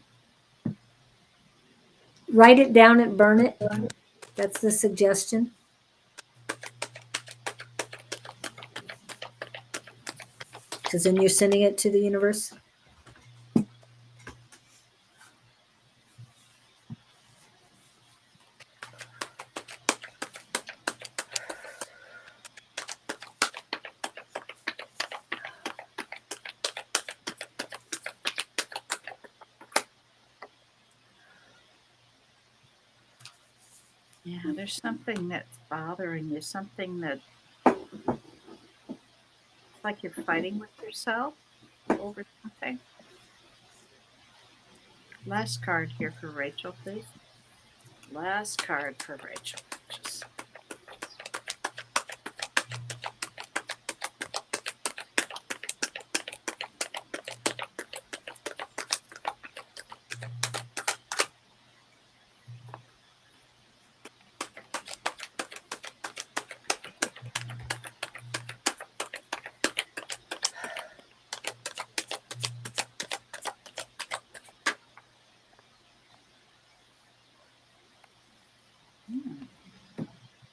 Write it down and burn it. That's the suggestion. Because then you're sending it to the universe. Yeah, there's something that's bothering you, something that it's like you're fighting with yourself over something. Last card here for Rachel, please. Last card for Rachel.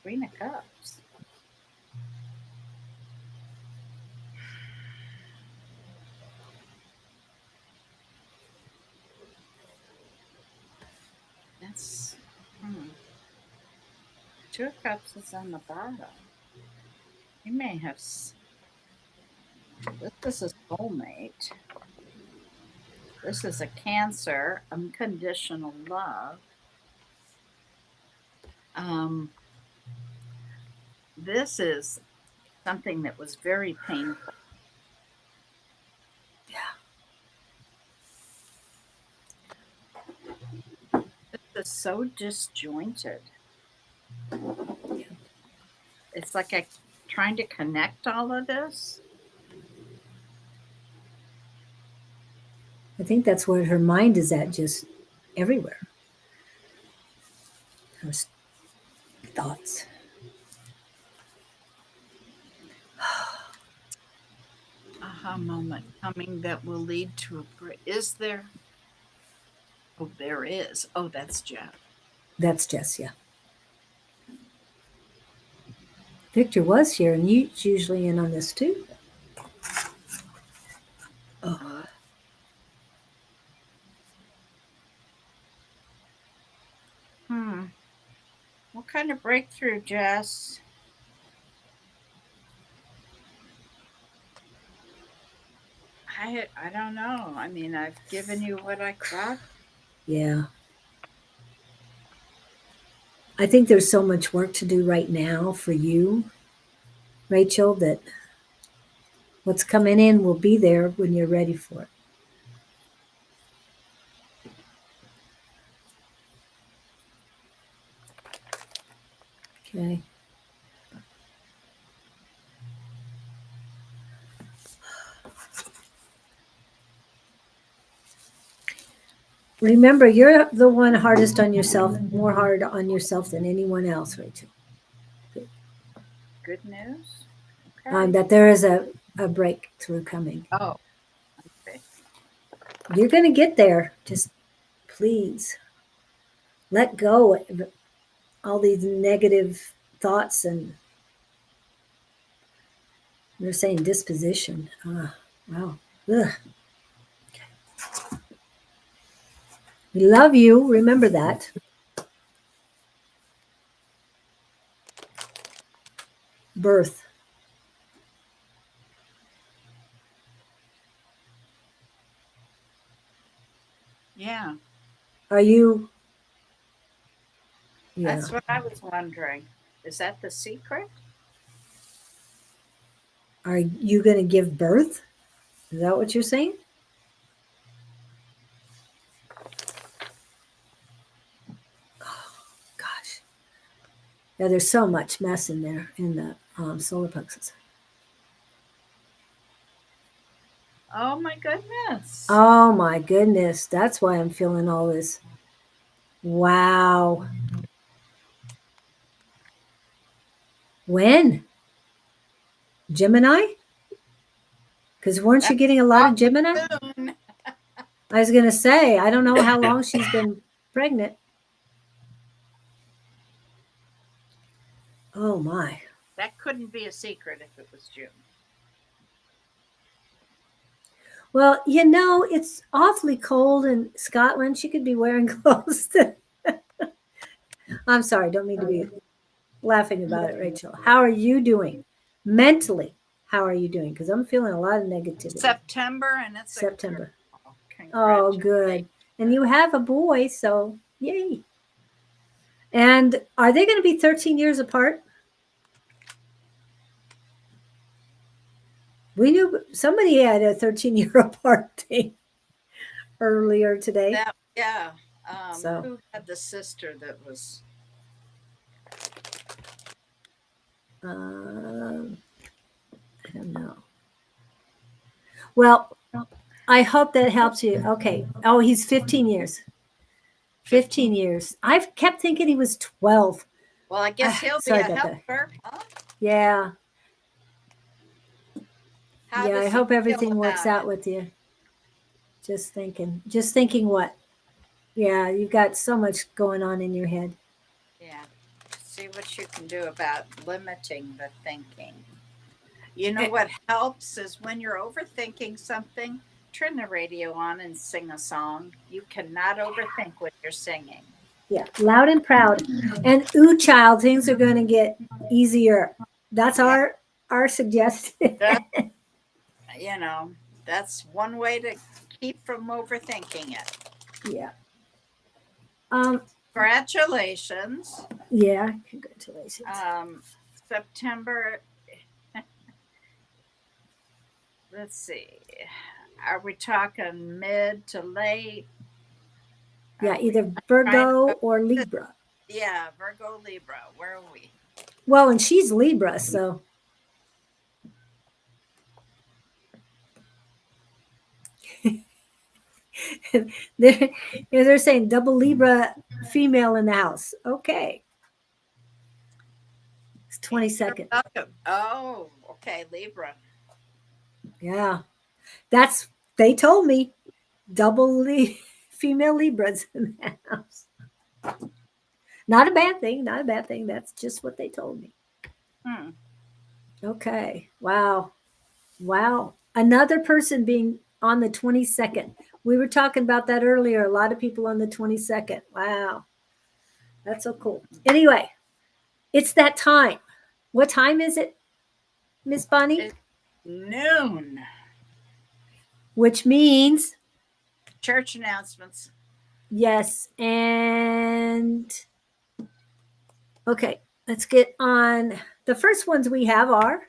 Queen of Cups. That's Two of Cups is on the bottom. You may have. This is a soulmate. This is a Cancer, unconditional love. Um, this is something that was very painful. This is so disjointed. It's like I trying to connect all of this. I think that's where her mind is at, just everywhere. Her thoughts. Aha moment coming that will lead to a break. Is there? Oh, there is. Oh, that's Jeff. That's Jess, yeah. Victor was here, and he's usually in on this too. Oh. What kind of breakthrough, Jess? I don't know. I mean, I've given you what I got. Yeah. I think there's so much work to do right now for you, Rachel, that what's coming in will be there when you're ready for it. Okay. Remember, you're the one hardest on yourself, more hard on yourself than anyone else, Rachel. Good news. Okay. That there is a breakthrough coming. Oh, okay. You're going to get there. Just please let go of all these negative thoughts, and they're saying disposition. Wow. Ugh. We love you. Remember that. Birth. Yeah. Are you? Yeah. That's what I was wondering. Is that the secret? Are you going to give birth? Is that what you're saying? Oh, gosh. Yeah, there's so much mess in there in the solar plexus. Oh my goodness. Oh my goodness. That's why I'm feeling all this. Wow. When? Gemini? Because weren't you getting a lot of Gemini? Soon. I was going to say, I don't know how long she's been pregnant. Oh my. That couldn't be a secret if it was June. Well, it's awfully cold in Scotland. She could be wearing clothes. I'm sorry, don't mean to be laughing about it, Rachel. How are you doing? Mentally, how are you doing? Because I'm feeling a lot of negativity. September, and it's September. Oh, Oh, good. And you have a boy, so yay. And are they going to be 13 years apart? We knew somebody had a 13-year apart thing earlier today. Yeah. So. Who had the sister that was? I don't know. Well, I hope that helps you. Okay. Oh, he's 15 years. 15 years. I've kept thinking he was 12. Well, I guess he'll be sorry a about that. helper. Huh? Yeah. How Yeah, does I he hope feel everything works about out it? with you. Just thinking what? Yeah, you've got so much going on in your head. Yeah. See what you can do about limiting the thinking. You know what helps is when you're overthinking something, turn the radio on and sing a song. You cannot overthink what you're singing. Yeah, loud and proud. And ooh, child, things are going to get easier. That's Yeah, our suggestion. that, you know, that's one way to keep from overthinking it. Yeah. Um. Congratulations. Yeah. Congratulations. September, let's see. Are we talking mid to late? Yeah, Are we either trying to Virgo go? or Libra. Yeah, Virgo, Libra. Where are we? Well, and she's Libra, so they're they're saying double Libra female in the house. Okay, it's And 22nd. welcome. Oh, okay, Libra. Yeah, that's they told me double female Libras in the house. Not a bad thing. Not a bad thing. That's just what they told me. Hmm. Okay. Wow. Wow. Another person being on the 22nd. We were talking about that earlier. A lot of people on the 22nd. Wow. That's so cool. Anyway, it's that time. What time is it, Miss Bonnie? It's noon. Which means Church announcements. yes. And okay, let's get on. The first ones we have are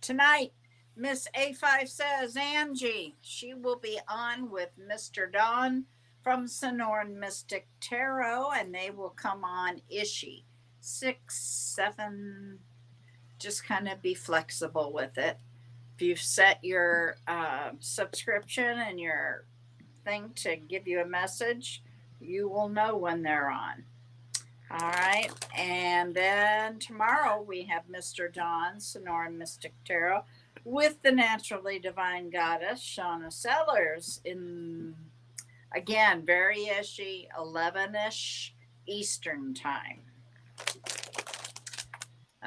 Tonight, Miss A5 says Angie. She will be on with Mr. Don from Sonoran Mystic Tarot, and they will come on Ishi. 6, 7. Just kind of be flexible with it. If you've set your subscription and your thing to give you a message, you will know when they're on. All right. And then tomorrow we have Mr. Don, Sonoran Mystic Tarot, with the Naturally Divine Goddess, Shauna Sellers, in, again, very ishy, 11-ish Eastern time.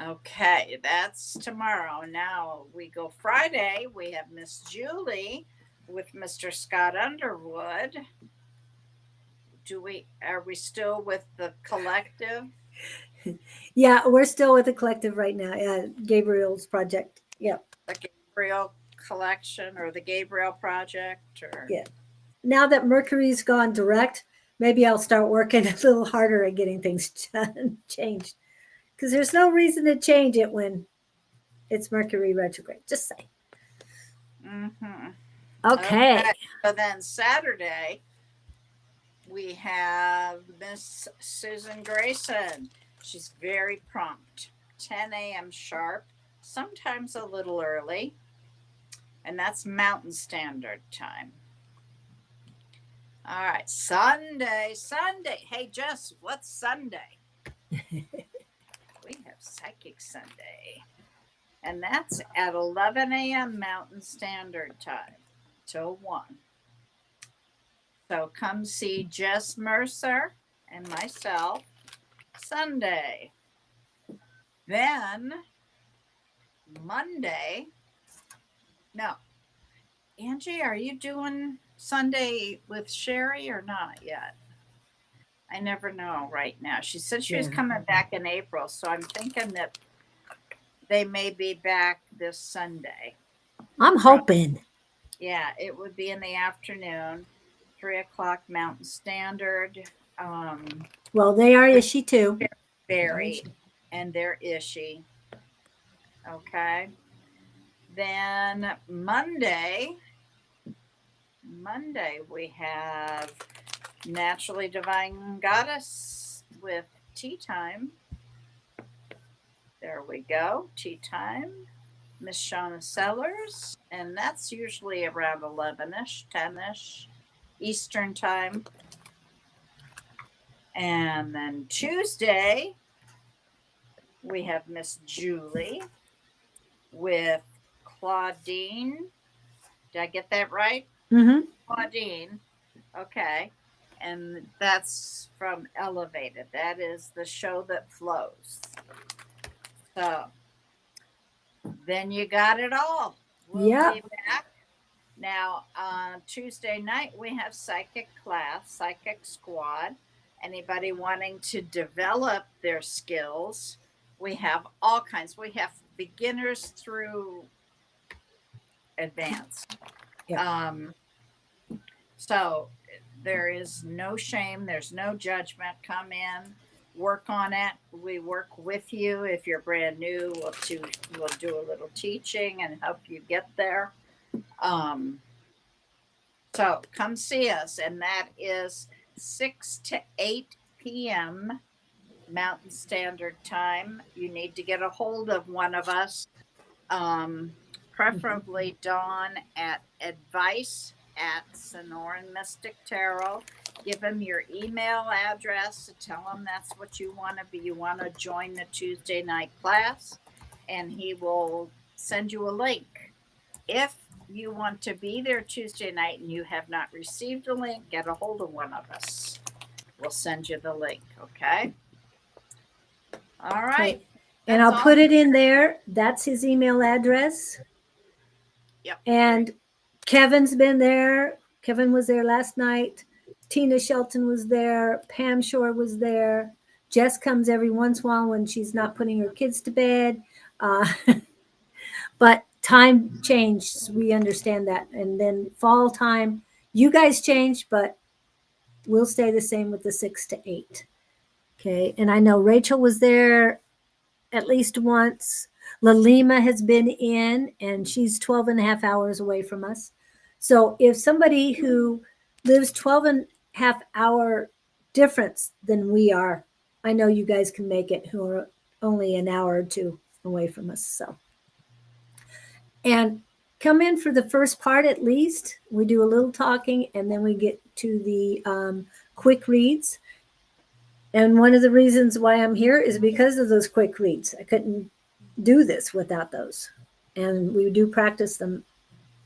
Okay, that's tomorrow. Now we go Friday. We have Miss Julie with Mr. Scott Underwood. Are we still with the collective? yeah, we're still with the collective right now. Yeah, Gabriel's project. Yep. The Gabriel collection or the Gabriel project or Yeah. Now that Mercury's gone direct, maybe I'll start working a little harder at getting things done, changed. Because there's no reason to change it when it's Mercury retrograde. Just say. mm-hmm. Okay. Okay. So then Saturday we have Miss Susan Grayson. She's very prompt. 10 a.m. sharp, sometimes a little early. And that's Mountain Standard Time. All right, Sunday. Hey, Jess, what's Sunday? We have Psychic Sunday. And that's at 11 a.m. Mountain Standard Time till 1. So come see Jess Mercer and myself Sunday. Then Monday. No. Angie, are you doing Sunday with Sherry or not yet? I never know right now. She said she was coming back in April, so I'm thinking that they may be back this Sunday. I'm hoping. Yeah, it would be in the afternoon, 3 o'clock Mountain Standard. Well, they are Ishi too. Barry, and they're Ishi. Okay. Then Monday we have Naturally Divine Goddess with Tea Time. There we go. Tea Time. Miss Shauna Sellers. And that's usually around 11-ish, 10-ish Eastern time. And then Tuesday, we have Miss Julie with Claudene. Did I get that right? Mm-hmm. Claudene. Okay. And that's from Elevated. That is the show that flows. So then you got it all. We'll be back. Now, on Tuesday night, we have Psychic class, Psychic squad. Anybody wanting to develop their skills, we have all kinds. We have beginners through advanced. Yeah. So there is no shame, there's no judgment. Come in, work on it. We work with you. If you're brand new, we'll do a little teaching and help you get there. So come see us, and that is 6 to 8 p.m. Mountain Standard Time. You need to get a hold of one of us, preferably Dawn at advice@Sonoran Mystic Tarot. Give him your email address. Tell him that's what you want to be. You want to join the Tuesday night class, and he will send you a link. If you want to be there Tuesday night and you have not received a link, get a hold of one of us. We'll send you the link, okay? All right. And That's I'll all. put it in there. That's his email address. Yep. And Kevin's been there. Kevin was there last night. Tina Shelton was there. Pam Shore was there. Jess comes every once in a while when she's not putting her kids to bed. But time changed. We understand that. And then fall time, you guys changed, but we'll stay the same with the 6 to 8. Okay. And I know Rachel was there at least once. Lalima has been in, and she's 12 and a half hours away from us. So if somebody who lives 12 and a half hour difference than we are, I know you guys can make it, who are only an hour or two away from us. So, and come in for the first part at least. We do a little talking, and then we get to the quick reads. And one of the reasons why I'm here is because of those quick reads. I couldn't do this without those. And we do practice them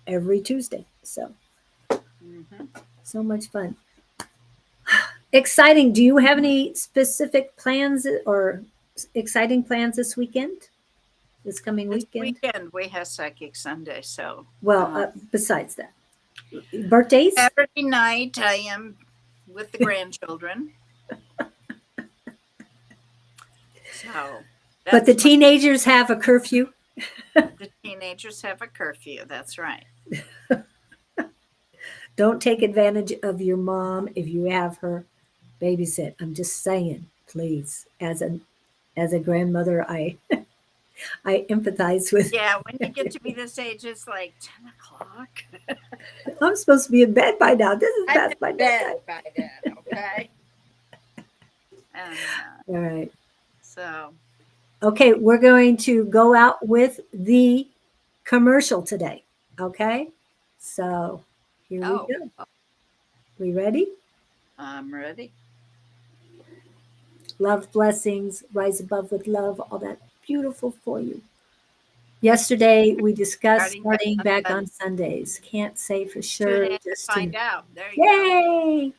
every Tuesday. So, so much fun. Exciting. Do you have any specific plans or exciting plans this weekend? This coming This weekend? weekend we have Psychic Sunday, so. Well, besides that, birthdays? Saturday night I am with the grandchildren. So. But the that's teenagers have a curfew. the teenagers have a curfew. That's right. Don't take advantage of your mom if you have her babysit. I'm just saying, please. As a grandmother, I empathize with. Yeah, when you get to be this age, it's like 10 o'clock. I'm supposed to be in bed by now. This is I'm past in my bed bedtime. by then, okay? And All right. so, Okay, we're going to go out with the commercial today. Okay, so here we go. We ready? I'm ready. Love, blessings, rise above with love, all that beautiful for you. Yesterday we discussed starting back on Sundays. Can't say for sure. Tune in to Just find out. There you Yay!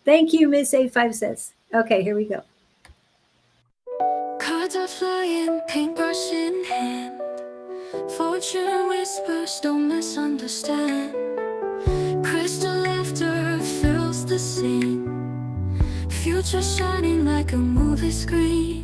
Thank you, Miss A5 says. Okay, here we go. Cards are flying, paintbrush in hand. Fortune whispers, don't misunderstand. Crystal laughter fills the scene. Future shining like a movie screen.